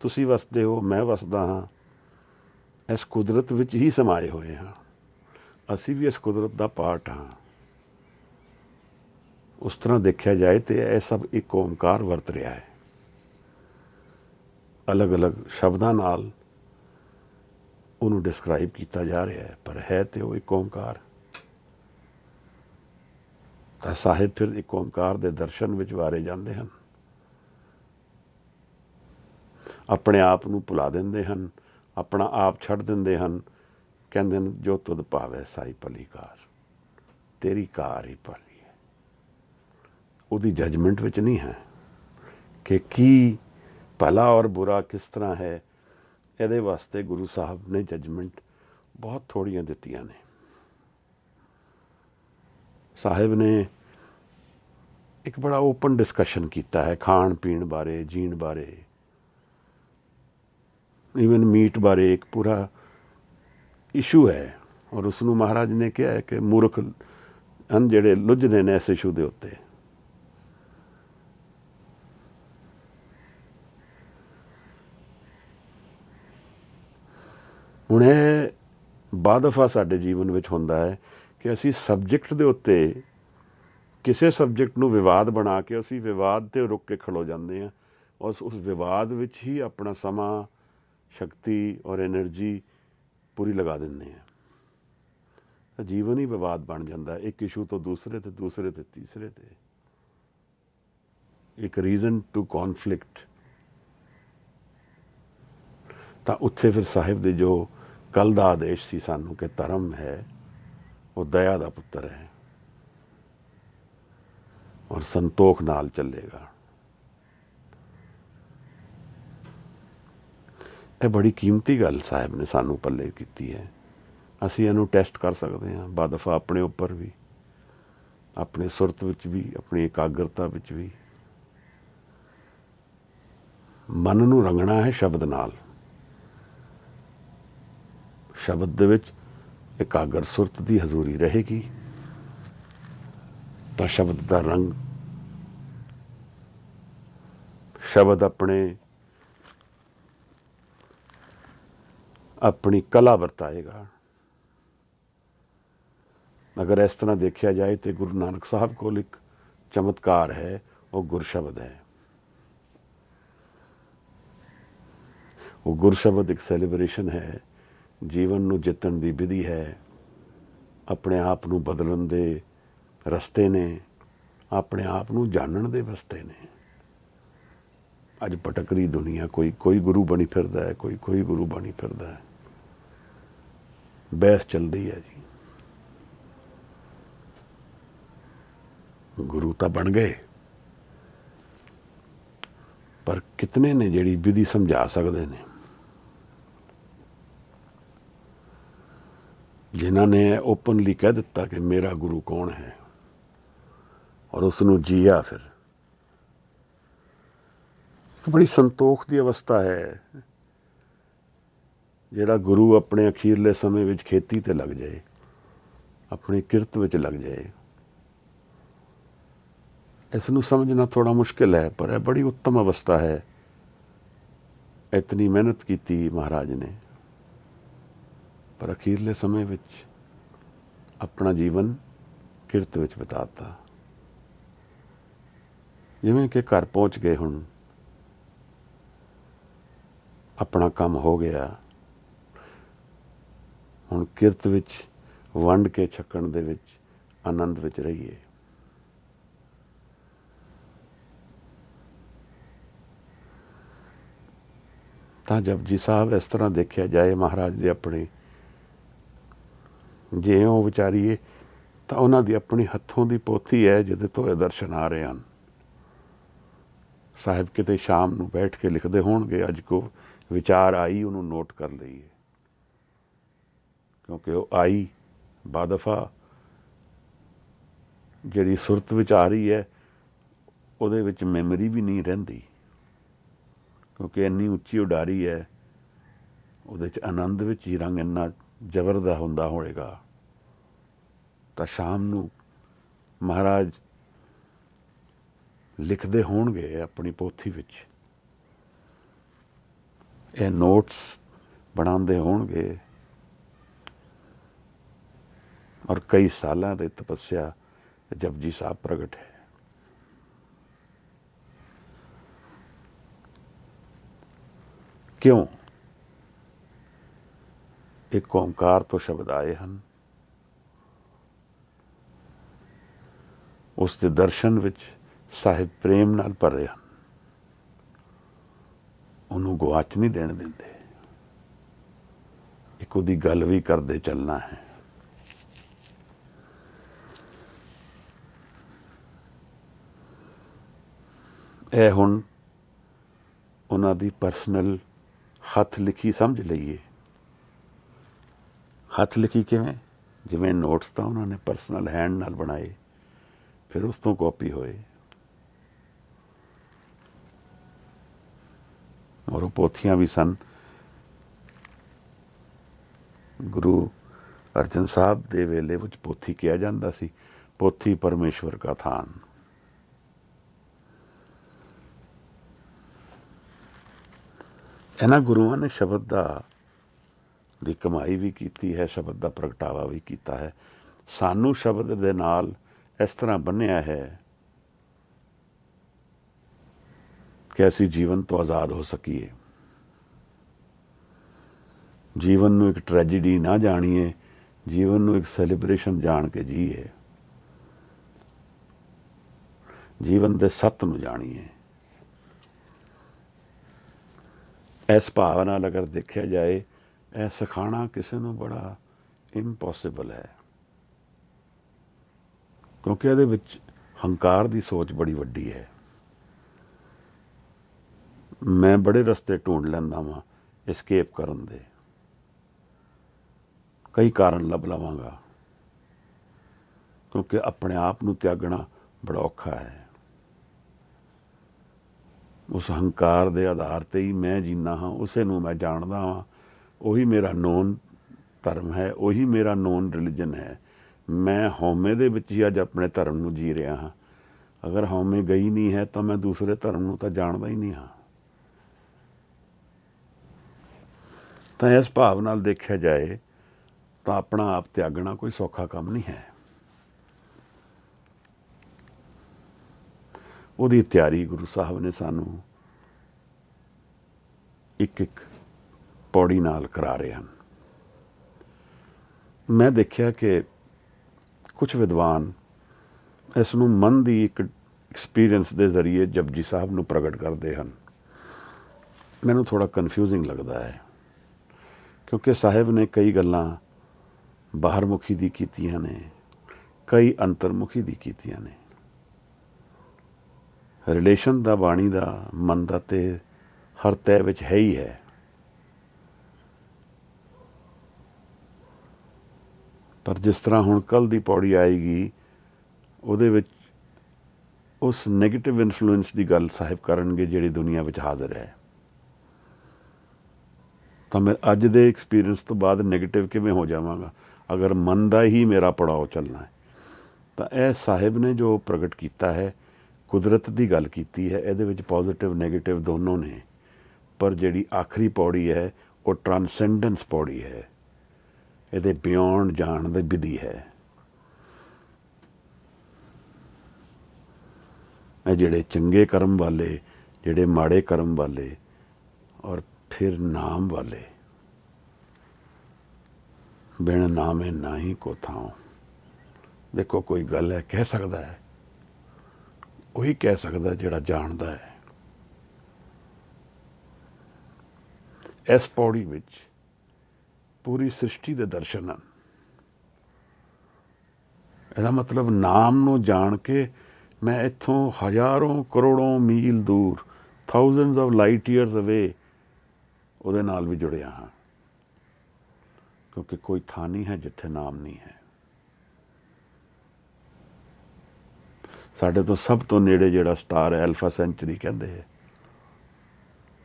ਤੁਸੀਂ ਵਸਦੇ ਹੋ, ਮੈਂ ਵਸਦਾ ਹਾਂ, ਇਸ ਕੁਦਰਤ ਵਿੱਚ ਹੀ ਸਮਾਏ ਹੋਏ ਹਾਂ। ਅਸੀਂ ਵੀ ਇਸ ਕੁਦਰਤ ਦਾ ਪਾਰਟ ਹਾਂ। ਉਸ ਤਰ੍ਹਾਂ ਦੇਖਿਆ ਜਾਏ ਤਾਂ ਇਹ ਸਭ ਇੱਕ ਓਮਕਾਰ ਵਰਤ ਰਿਹਾ ਹੈ। ਅਲੱਗ ਅਲੱਗ ਸ਼ਬਦਾਂ ਨਾਲ ਉਹਨੂੰ ਡਿਸਕਰਾਈਬ ਕੀਤਾ ਜਾ ਰਿਹਾ ਹੈ, ਪਰ ਹੈ ਤੇ ਉਹ ਇੱਕ ਓਮਕਾਰ। ਤਾਂ ਸਾਹਿਬ ਫਿਰ ਇੱਕ ਓਮਕਾਰ ਦੇ ਦਰਸ਼ਨ ਵਿੱਚ ਵਾਰੇ ਜਾਂਦੇ ਹਨ। ਆਪਣੇ ਆਪ ਨੂੰ ਭੁਲਾ ਦਿੰਦੇ ਹਨ, ਆਪਣਾ ਆਪ ਛੱਡ ਦਿੰਦੇ ਹਨ। ਕਹਿੰਦੇ ਨੇ ਜੋ ਤੁਧ ਭਾਵੈ ਸਾਈ ਭਲੀ ਕਾਰ, ਤੇਰੀ ਕਾਰ ਹੀ ਭਲੀ ਹੈ। ਉਹਦੀ ਜਜਮੈਂਟ ਵਿੱਚ ਨਹੀਂ ਹੈ ਕਿ ਕੀ ਭਲਾ ਔਰ ਬੁਰਾ ਕਿਸ ਤਰ੍ਹਾਂ ਹੈ। ਇਹਦੇ ਵਾਸਤੇ ਗੁਰੂ ਸਾਹਿਬ ਨੇ ਜਜਮੈਂਟ ਬਹੁਤ ਥੋੜ੍ਹੀਆਂ ਦਿੱਤੀਆਂ ਨੇ। ਸਾਹਿਬ ਨੇ ਇੱਕ ਬੜਾ ਓਪਨ ਡਿਸਕਸ਼ਨ ਕੀਤਾ ਹੈ ਖਾਣ ਪੀਣ ਬਾਰੇ, ਜੀਣ ਬਾਰੇ, ਈਵਨ ਮੀਟ ਬਾਰੇ ਇੱਕ ਪੂਰਾ ਇਸ਼ੂ ਹੈ। ਔਰ ਉਸ ਨੂੰ ਮਹਾਰਾਜ ਨੇ ਕਿਹਾ ਹੈ ਕਿ ਮੂਰਖ ਹਨ ਜਿਹੜੇ ਲੁੱਝਦੇ ਨੇ ਇਸ ਇਸ਼ੂ ਦੇ ਉੱਤੇ। ਹੁਣ ਇਹ ਬਾ ਦਫਾ ਸਾਡੇ ਜੀਵਨ ਵਿੱਚ ਹੁੰਦਾ ਹੈ ਕਿ ਅਸੀਂ ਸਬਜੈਕਟ ਦੇ ਉੱਤੇ ਕਿਸੇ ਸਬਜੈਕਟ ਨੂੰ ਵਿਵਾਦ ਬਣਾ ਕੇ ਅਸੀਂ ਵਿਵਾਦ 'ਤੇ ਰੁਕ ਕੇ ਖੜੋ ਜਾਂਦੇ ਹਾਂ। ਉਸ ਵਿਵਾਦ ਵਿੱਚ ਹੀ ਆਪਣਾ ਸਮਾਂ, ਸ਼ਕਤੀ ਔਰ ਐਨਰਜੀ ਪੂਰੀ ਲਗਾ ਦਿੰਦੇ ਹਾਂ। ਤਾਂ ਜੀਵਨ ਹੀ ਵਿਵਾਦ ਬਣ ਜਾਂਦਾ, ਇੱਕ ਇਸ਼ੂ ਤੋਂ ਦੂਸਰੇ ਤੇ, ਦੂਸਰੇ ਤੇ ਤੀਸਰੇ ਤੇ, ਇੱਕ ਰੀਜ਼ਨ ਟੂ ਕੌਨਫਲਿਕਟ। ਤਾਂ ਉੱਥੇ ਫਿਰ ਸਾਹਿਬ ਦੇ ਜੋ ਕੱਲ੍ਹ ਦਾ ਆਦੇਸ਼ ਸੀ ਸਾਨੂੰ ਕਿ ਧਰਮ ਹੈ ਉਹ ਦਇਆ ਦਾ ਪੁੱਤਰ ਹੈ ਔਰ ਸੰਤੋਖ ਨਾਲ ਚੱਲੇਗਾ। ਇਹ ਬੜੀ ਕੀਮਤੀ ਗੱਲ ਸਾਹਿਬ ਨੇ ਸਾਨੂੰ ਪੱਲੇ ਕੀਤੀ ਹੈ। ਅਸੀਂ ਇਹਨੂੰ ਟੈਸਟ ਕਰ ਸਕਦੇ ਹਾਂ ਬਾ-ਦਫਾ ਆਪਣੇ ਉੱਪਰ ਵੀ, ਆਪਣੇ ਸੁਰਤ ਵਿੱਚ ਵੀ, ਆਪਣੀ ਇਕਾਗਰਤਾ ਵਿੱਚ ਵੀ। ਮਨ ਨੂੰ ਰੰਗਣਾ ਹੈ ਸ਼ਬਦ ਨਾਲ। ਸ਼ਬਦ ਦੇ ਵਿੱਚ ਇਕਾਗਰ ਸੁਰਤ ਦੀ ਹਜ਼ੂਰੀ ਰਹੇਗੀ ਤਾਂ ਸ਼ਬਦ ਦਾ ਰੰਗ, ਸ਼ਬਦ ਆਪਣੀ ਕਲਾ ਵਰਤਾਏਗਾ। ਅਗਰ ਇਸ ਤਰ੍ਹਾਂ ਦੇਖਿਆ ਜਾਏ ਤਾਂ ਗੁਰੂ ਨਾਨਕ ਸਾਹਿਬ ਕੋਲ ਇੱਕ ਚਮਤਕਾਰ ਹੈ, ਉਹ ਗੁਰਸ਼ਬਦ ਹੈ। ਉਹ ਗੁਰਸ਼ਬਦ ਇੱਕ ਸੈਲੀਬ੍ਰੇਸ਼ਨ ਹੈ, ਜੀਵਨ ਨੂੰ ਜਿੱਤਣ ਦੀ ਵਿਧੀ ਹੈ, ਆਪਣੇ ਆਪ ਨੂੰ ਬਦਲਣ ਦੇ ਰਸਤੇ ਨੇ, ਆਪਣੇ ਆਪ ਨੂੰ ਜਾਣਨ ਦੇ ਰਸਤੇ ਨੇ। ਅੱਜ ਭਟਕ ਰਹੀ ਦੁਨੀਆ, ਕੋਈ ਗੁਰੂ ਬਣੀ ਫਿਰਦਾ ਹੈ, ਕੋਈ ਗੁਰੂ ਬਣੀ ਫਿਰਦਾ ਹੈ। ਬਹਿਸ ਚੱਲਦੀ ਹੈ ਜੀ। ਗੁਰੂ ਤਾਂ ਬਣ ਗਏ, ਪਰ ਕਿਤਨੇ ਨੇ ਜਿਹੜੀ ਵਿਧੀ ਸਮਝਾ ਸਕਦੇ ਨੇ, ਜਿਨ੍ਹਾਂ ਨੇ ਓਪਨਲੀ ਕਹਿ ਦਿੱਤਾ ਕਿ ਮੇਰਾ ਗੁਰੂ ਕੌਣ ਹੈ। ਔਰ ਉਸ ਨੂੰ ਜੀਆ। ਫਿਰ ਇੱਕ ਬੜੀ ਸੰਤੋਖ ਦੀ ਅਵਸਥਾ ਹੈ ਜਿਹੜਾ ਗੁਰੂ ਆਪਣੇ ਅਖੀਰਲੇ ਸਮੇਂ ਵਿੱਚ ਖੇਤੀ ਤੇ ਲੱਗ ਜਾਏ, ਆਪਣੀ ਕਿਰਤ ਵਿੱਚ ਲੱਗ ਜਾਏ। ਇਸ ਨੂੰ ਸਮਝਣਾ ਥੋੜ੍ਹਾ ਮੁਸ਼ਕਿਲ ਹੈ, ਪਰ ਇਹ ਬੜੀ ਉੱਤਮ ਅਵਸਥਾ ਹੈ। ਇਤਨੀ ਮਿਹਨਤ ਕੀਤੀ ਮਹਾਰਾਜ ਨੇ, ਪਰ ਅਖੀਰਲੇ ਸਮੇਂ ਵਿੱਚ ਆਪਣਾ ਜੀਵਨ ਕਿਰਤ ਵਿੱਚ ਬਿਤਾ ਦਿੱਤਾ। ਜਿਵੇਂ ਕਿ ਘਰ ਪਹੁੰਚ ਗਏ, ਹੁਣ ਆਪਣਾ ਕੰਮ ਹੋ ਗਿਆ, ਹੁਣ ਕਿਰਤ ਵਿੱਚ ਵੰਡ ਕੇ ਛਕਣ ਦੇ ਵਿੱਚ ਆਨੰਦ ਵਿੱਚ ਰਹੀਏ। ਤਾਂ ਜਪਜੀ ਸਾਹਿਬ ਇਸ ਤਰ੍ਹਾਂ ਦੇਖਿਆ ਜਾਏ ਮਹਾਰਾਜ ਦੇ ਆਪਣੇ, ਜੇ ਉਹ ਵਿਚਾਰੀਏ ਤਾਂ ਉਹਨਾਂ ਦੀ ਆਪਣੀ ਹੱਥੋਂ ਦੀ ਪੋਥੀ ਹੈ ਜਿਹਦੇ ਤੋਂ ਇਹ ਦਰਸ਼ਨ ਆ ਰਹੇ ਹਨ। ਸਾਹਿਬ ਕਿਤੇ ਸ਼ਾਮ ਨੂੰ ਬੈਠ ਕੇ ਲਿਖਦੇ ਹੋਣਗੇ, ਅੱਜ ਕੋ ਵਿਚਾਰ ਆਈ, ਉਹਨੂੰ ਨੋਟ ਕਰ ਲਈਏ, ਕਿਉਂਕਿ ਉਹ ਆਈ ਬਾਦਫਾ ਜਿਹੜੀ ਸੁਰਤ ਵਿੱਚ ਆ ਰਹੀ ਹੈ, ਉਹਦੇ ਵਿੱਚ ਮੈਮਰੀ ਵੀ ਨਹੀਂ ਰਹਿੰਦੀ, ਕਿਉਂਕਿ ਇੰਨੀ ਉੱਚੀ ਉਡਾਰੀ ਹੈ, ਉਹਦੇ 'ਚ ਆਨੰਦ ਵਿੱਚ ਹੀ ਰੰਗ ਇੰਨਾ ਜ਼ਬਰ ਦਾ ਹੁੰਦਾ ਹੋਵੇਗਾ। ਤਾਂ ਸ਼ਾਮ ਨੂੰ ਮਹਾਰਾਜ ਲਿਖਦੇ ਹੋਣਗੇ ਆਪਣੀ ਪੋਥੀ ਵਿੱਚ, ਇਹ ਨੋਟਸ ਬਣਾਉਂਦੇ ਹੋਣਗੇ, ਔਰ ਕਈ ਸਾਲਾਂ ਦੀ ਤਪੱਸਿਆ ਜਪਜੀ ਸਾਹਿਬ ਪ੍ਰਗਟ ਹੈ। ਕਿਉਂ? ਇੱਕ ਓਂਕਾਰ ਤੋਂ ਸ਼ਬਦ ਆਏ ਹਨ, ਉਸ ਦੇ ਦਰਸ਼ਨ ਵਿੱਚ ਸਾਹਿਬ ਪ੍ਰੇਮ ਨਾਲ ਭਰੇ ਹਨ, ਉਹਨੂੰ ਗਵਾਚ ਨਹੀਂ ਦੇਣ ਦਿੰਦੇ। ਇੱਕ ਉਹਦੀ ਗੱਲ ਵੀ ਕਰਦੇ ਚੱਲਣਾ ਹੈ। ਇਹ ਹੁਣ ਉਹਨਾਂ ਦੀ ਪਰਸਨਲ ਹੱਥ ਲਿਖੀ ਸਮਝ ਲਈਏ। ਹੱਥ ਲਿਖੀ ਕਿਵੇਂ? ਜਿਵੇਂ ਨੋਟਸ ਤਾਂ ਉਹਨਾਂ ਨੇ ਪਰਸਨਲ ਹੈਂਡ ਨਾਲ ਬਣਾਏ, ਫਿਰ ਉਸ ਤੋਂ ਕਾਪੀ ਹੋਏ, ਔਰ ਉਹ ਪੋਥੀਆਂ ਵੀ ਸਨ। ਗੁਰੂ ਅਰਜਨ ਸਾਹਿਬ ਦੇ ਵੇਲੇ ਵਿੱਚ ਪੋਥੀ ਕਿਹਾ ਜਾਂਦਾ ਸੀ, ਪੋਥੀ ਪਰਮੇਸ਼ਵਰ ਕਾ ਥਾਨ। ਇਹਨਾਂ ਗੁਰੂਆਂ ਨੇ ਸ਼ਬਦ ਦੀ ਕਮਾਈ ਵੀ ਕੀਤੀ ਹੈ, ਸ਼ਬਦ ਦਾ ਪ੍ਰਗਟਾਵਾ ਵੀ ਕੀਤਾ ਹੈ। ਸਾਨੂੰ ਸ਼ਬਦ ਦੇ ਨਾਲ ਇਸ ਤਰ੍ਹਾਂ ਬੰਨ੍ਹਿਆ ਹੈ ਕਿ ਅਸੀਂ ਜੀਵਨ ਤੋਂ ਆਜ਼ਾਦ ਹੋ ਸਕੀਏ, ਜੀਵਨ ਨੂੰ ਇੱਕ ਟ੍ਰੈਜੇਡੀ ਨਾ ਜਾਣੀਏ, ਜੀਵਨ ਨੂੰ ਇੱਕ ਸੈਲੀਬ੍ਰੇਸ਼ਨ ਜਾਣ ਕੇ ਜੀਏ, ਜੀਵਨ ਦੇ ਸੱਤ ਨੂੰ ਜਾਣੀਏ। ਇਸ ਭਾਵ ਨਾਲ ਅਗਰ ਦੇਖਿਆ ਜਾਏ, ਇਹ ਸਿਖਾਉਣਾ ਕਿਸੇ ਨੂੰ ਬੜਾ ਇੰਪੋਸੀਬਲ ਹੈ, ਕਿਉਂਕਿ ਇਹਦੇ ਵਿੱਚ ਹੰਕਾਰ ਦੀ ਸੋਚ ਬੜੀ ਵੱਡੀ ਹੈ। ਮੈਂ ਬੜੇ ਰਸਤੇ ਢੂੰਡ ਲੈਂਦਾ ਵਾਂ ਐਸਕੇਪ ਕਰਨ ਦੇ, ਕਈ ਕਾਰਨ ਲੱਭ ਲਵਾਂਗਾ, ਕਿਉਂਕਿ ਆਪਣੇ ਆਪ ਨੂੰ ਤਿਆਗਣਾ ਬੜਾ ਔਖਾ ਹੈ। ਉਸ ਹੰਕਾਰ ਦੇ ਆਧਾਰ 'ਤੇ ਹੀ ਮੈਂ ਜੀਂਦਾ ਹਾਂ, ਉਸੇ ਨੂੰ ਮੈਂ ਜਾਣਦਾ ਹਾਂ, ਉਹੀ ਮੇਰਾ ਨੋਨ ਧਰਮ ਹੈ, ਉਹੀ ਮੇਰਾ ਨੋਨ ਰਿਲੀਜਨ ਹੈ। ਮੈਂ ਹਉਮੈ ਦੇ ਵਿੱਚ ਹੀ ਅੱਜ ਆਪਣੇ ਧਰਮ ਨੂੰ ਜੀ ਰਿਹਾ ਹਾਂ। ਅਗਰ ਹਉਮੈ ਗਈ ਨਹੀਂ ਹੈ ਤਾਂ ਮੈਂ ਦੂਸਰੇ ਧਰਮ ਨੂੰ ਤਾਂ ਜਾਣਦਾ ਹੀ ਨਹੀਂ ਹਾਂ। ਤਾਂ ਇਸ ਭਾਵ ਨਾਲ ਦੇਖਿਆ ਜਾਏ ਤਾਂ ਆਪਣਾ ਆਪ ਤਿਆਗਣਾ ਕੋਈ ਸੌਖਾ ਕੰਮ ਨਹੀਂ ਹੈ। ਉਹਦੀ ਤਿਆਰੀ ਗੁਰੂ ਸਾਹਿਬ ਨੇ ਸਾਨੂੰ ਇੱਕ ਇੱਕ ਪੌੜੀ ਨਾਲ ਕਰਾ ਰਹੇ ਹਨ। ਮੈਂ ਦੇਖਿਆ ਕਿ ਕੁਝ ਵਿਦਵਾਨ ਇਸ ਨੂੰ ਮਨ ਦੀ ਇੱਕ ਐਕਸਪੀਰੀਅੰਸ ਦੇ ਜ਼ਰੀਏ ਜਪਜੀ ਸਾਹਿਬ ਨੂੰ ਪ੍ਰਗਟ ਕਰਦੇ ਹਨ। ਮੈਨੂੰ ਥੋੜ੍ਹਾ ਕਨਫਿਊਜ਼ਿੰਗ ਲੱਗਦਾ ਹੈ, ਕਿਉਂਕਿ ਸਾਹਿਬ ਨੇ ਕਈ ਗੱਲਾਂ ਬਾਹਰਮੁਖੀ ਦੀ ਕੀਤੀਆਂ ਨੇ, ਕਈ ਅੰਤਰਮੁਖੀ ਦੀ ਕੀਤੀਆਂ ਨੇ। ਰਿਲੇਸ਼ਨ ਦਾ, ਬਾਣੀ ਦਾ, ਮਨ ਦਾ ਤੇ ਹਰ ਤਹਿ ਵਿੱਚ ਹੈ ਹੀ ਹੈ, ਪਰ ਜਿਸ ਤਰ੍ਹਾਂ ਹੁਣ ਕੱਲ੍ਹ ਦੀ ਪੌੜੀ ਆਏਗੀ, ਉਹਦੇ ਵਿੱਚ ਉਸ ਨੈਗੇਟਿਵ ਇਨਫਲੂਐਂਸ ਦੀ ਗੱਲ ਸਾਹਿਬ ਕਰਨਗੇ ਜਿਹੜੀ ਦੁਨੀਆ ਵਿੱਚ ਹਾਜ਼ਰ ਹੈ। ਤਾਂ ਮੈਂ ਅੱਜ ਦੇ ਐਕਸਪੀਰੀਅੰਸ ਤੋਂ ਬਾਅਦ ਨੈਗੇਟਿਵ ਕਿਵੇਂ ਹੋ ਜਾਵਾਂਗਾ ਅਗਰ ਮਨ ਦਾ ਹੀ ਮੇਰਾ ਪੜਾਅ ਚੱਲਣਾ ਹੈ। ਤਾਂ ਇਹ ਸਾਹਿਬ ਨੇ ਜੋ ਪ੍ਰਗਟ ਕੀਤਾ ਹੈ, ਕੁਦਰਤ ਦੀ ਗੱਲ ਕੀਤੀ ਹੈ, ਇਹਦੇ ਵਿੱਚ ਪੋਜ਼ੀਟਿਵ ਨੈਗੇਟਿਵ ਦੋਨੋਂ ਨੇ। ਪਰ ਜਿਹੜੀ ਆਖਰੀ ਪੌੜੀ ਹੈ ਉਹ ਟਰਾਂਸੈਂਡੈਂਸ ਪੌੜੀ ਹੈ, ਇਹਦੇ ਬਿਯੋਂਡ ਜਾਣ ਦੀ ਵਿਧੀ ਹੈ। ਇਹ ਜਿਹੜੇ ਚੰਗੇ ਕਰਮ ਵਾਲੇ, ਜਿਹੜੇ ਮਾੜੇ ਕਰਮ ਵਾਲੇ ਔਰ ਫਿਰ ਨਾਮ ਵਾਲੇ, ਬਿਨ ਨਾਮੇ ਨਾ ਹੀ ਕੋ ਥਾਂ। ਦੇਖੋ ਕੋਈ ਗੱਲ ਹੈ, ਕਹਿ ਸਕਦਾ ਹੈ, ਉਹੀ ਕਹਿ ਸਕਦਾ ਜਿਹੜਾ ਜਾਣਦਾ ਹੈ। ਇਸ ਪੌੜੀ ਵਿੱਚ ਪੂਰੀ ਸ੍ਰਿਸ਼ਟੀ ਦੇ ਦਰਸ਼ਨ ਹਨ। ਇਹਦਾ ਮਤਲਬ ਨਾਮ ਨੂੰ ਜਾਣ ਕੇ ਮੈਂ ਇੱਥੋਂ ਹਜ਼ਾਰਾਂ ਕਰੋੜੋਂ ਮੀਲ ਦੂਰ, ਥਾਊਜ਼ੈਂਡਸ ਆਫ ਲਾਈਟ ਈਅਰਸ ਅਵੇ, ਉਹਦੇ ਨਾਲ ਵੀ ਜੁੜਿਆ ਹਾਂ। ਕਿਉਂਕਿ ਕੋਈ ਥਾਂ ਨਹੀਂ ਹੈ ਜਿੱਥੇ ਨਾਮ ਨਹੀਂ ਹੈ। ਸਾਡੇ ਤੋਂ ਸਭ ਤੋਂ ਨੇੜੇ ਜਿਹੜਾ ਸਟਾਰ ਹੈ ਐਲਫਾ ਸੈਂਚੁਰੀ ਕਹਿੰਦੇ ਹੈ,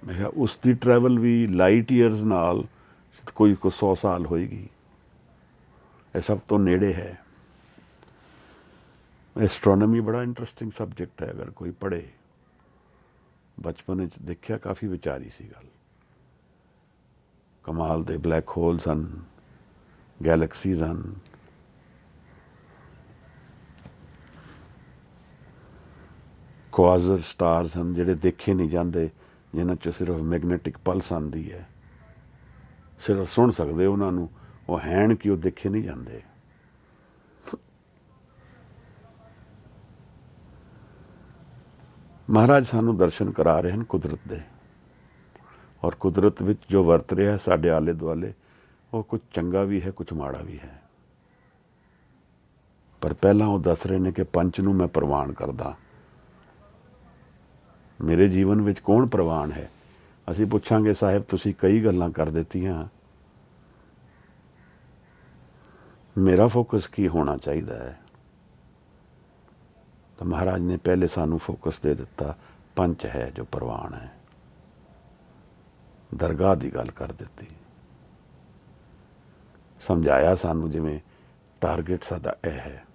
ਮੈਂ ਕਿਹਾ ਉਸ ਦੀ ਟਰੈਵਲ ਵੀ ਲਾਈਟ ਈਅਰਸ ਨਾਲ ਕੋਈ 100 ਸਾਲ ਹੋਏਗੀ। ਇਹ ਸਭ ਤੋਂ ਨੇੜੇ ਹੈ। ਐਸਟ੍ਰੋਨੋਮੀ ਬੜਾ ਇੰਟਰਸਟਿੰਗ ਸਬਜੈਕਟ ਹੈ, ਅਗਰ ਕੋਈ ਪੜ੍ਹੇ। ਬਚਪਨ ਵਿੱਚ ਦੇਖਿਆ, ਕਾਫੀ ਵਿਚਾਰੀ ਸੀ ਗੱਲ। ਕਮਾਲ ਦੇ ਬਲੈਕ ਹੋਲਸ ਹਨ, ਗੈਲੈਕਸੀਜ਼ ਹਨ। ਕੁਆਜ਼ਰ ਸਟਾਰਸ ਹਨ ਜਿਹੜੇ ਦੇਖੇ ਨਹੀਂ ਜਾਂਦੇ, ਜਿਨ੍ਹਾਂ 'ਚ ਸਿਰਫ ਮੈਗਨੈਟਿਕ ਪਲਸ ਆਉਂਦੀ ਹੈ। ਸਿਰਫ ਸੁਣ ਸਕਦੇ ਉਹਨਾਂ ਨੂੰ, ਉਹ ਹੈਣ ਕਿ ਉਹ ਦੇਖੇ ਨਹੀਂ ਜਾਂਦੇ। ਮਹਾਰਾਜ ਸਾਨੂੰ ਦਰਸ਼ਨ ਕਰਾ ਰਹੇ ਹਨ ਕੁਦਰਤ ਦੇ, ਔਰ ਕੁਦਰਤ ਵਿੱਚ ਜੋ ਵਰਤ ਰਿਹਾ ਸਾਡੇ ਆਲੇ ਦੁਆਲੇ, ਉਹ ਕੁਝ ਚੰਗਾ ਵੀ ਹੈ, ਕੁਝ ਮਾੜਾ ਵੀ ਹੈ। ਪਰ ਪਹਿਲਾਂ ਉਹ ਦੱਸ ਰਹੇ ਨੇ ਕਿ ਪੰਚ ਨੂੰ ਮੈਂ ਪ੍ਰਵਾਨ ਕਰਦਾ। ਮੇਰੇ ਜੀਵਨ ਵਿੱਚ ਕੌਣ ਪ੍ਰਵਾਨ ਹੈ? ਅਸੀਂ ਪੁੱਛਾਂਗੇ, ਸਾਹਿਬ ਤੁਸੀਂ ਕਈ ਗੱਲਾਂ ਕਰ ਦਿੱਤੀਆਂ, ਮੇਰਾ ਫੋਕਸ ਕੀ ਹੋਣਾ ਚਾਹੀਦਾ ਹੈ? ਤਾਂ ਮਹਾਰਾਜ ਨੇ ਪਹਿਲੇ ਸਾਨੂੰ ਫੋਕਸ ਦੇ ਦਿੱਤਾ, ਪੰਚ ਹੈ ਜੋ ਪ੍ਰਵਾਨ ਹੈ। ਦਰਗਾਹ ਦੀ ਗੱਲ ਕਰ ਦਿੱਤੀ, ਸਮਝਾਇਆ ਸਾਨੂੰ ਜਿਵੇਂ ਟਾਰਗੇਟ ਸਾਡਾ ਇਹ ਹੈ।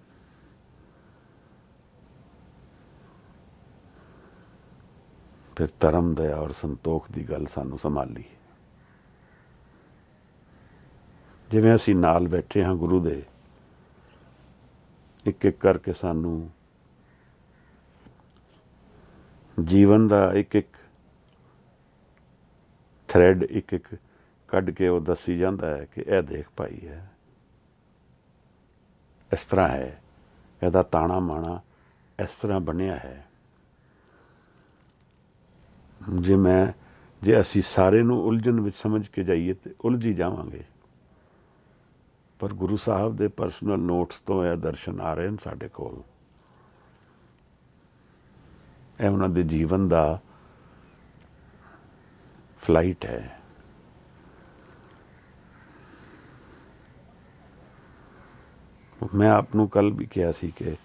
ਫਿਰ ਧਰਮ, ਦਇਆ ਔਰ ਸੰਤੋਖ ਦੀ ਗੱਲ ਸਾਨੂੰ ਸੰਭਾਲੀ। ਜਿਵੇਂ ਅਸੀਂ ਨਾਲ ਬੈਠੇ ਹਾਂ ਗੁਰੂ ਦੇ, ਇੱਕ ਇੱਕ ਕਰਕੇ ਸਾਨੂੰ ਜੀਵਨ ਦਾ ਇੱਕ ਇੱਕ ਥਰੈਡ ਇੱਕ ਇੱਕ ਕੱਢ ਕੇ ਉਹ ਦੱਸੀ ਜਾਂਦਾ ਹੈ ਕਿ ਇਹ ਦੇਖ ਭਾਈ ਹੈ, ਇਸ ਤਰ੍ਹਾਂ ਹੈ, ਇਹਦਾ ਤਾਣਾ ਮਾਣਾ ਇਸ ਤਰ੍ਹਾਂ ਬਣਿਆ ਹੈ। ਜੇ ਅਸੀਂ ਸਾਰੇ ਨੂੰ ਉਲਝਣ ਵਿੱਚ ਸਮਝ ਕੇ ਜਾਈਏ ਤਾਂ ਉਲਝ ਹੀ ਜਾਵਾਂਗੇ। ਪਰ ਗੁਰੂ ਸਾਹਿਬ ਦੇ ਪਰਸਨਲ ਨੋਟਸ ਤੋਂ ਇਹ ਦਰਸ਼ਨ ਆ ਰਹੇ ਨੇ ਸਾਡੇ ਕੋਲ। ਇਹ ਉਹਨਾਂ ਦੇ ਜੀਵਨ ਦਾ ਫਲਾਈਟ ਹੈ। ਮੈਂ ਆਪ ਨੂੰ ਕੱਲ੍ਹ ਵੀ ਕਿਹਾ ਸੀ ਕਿ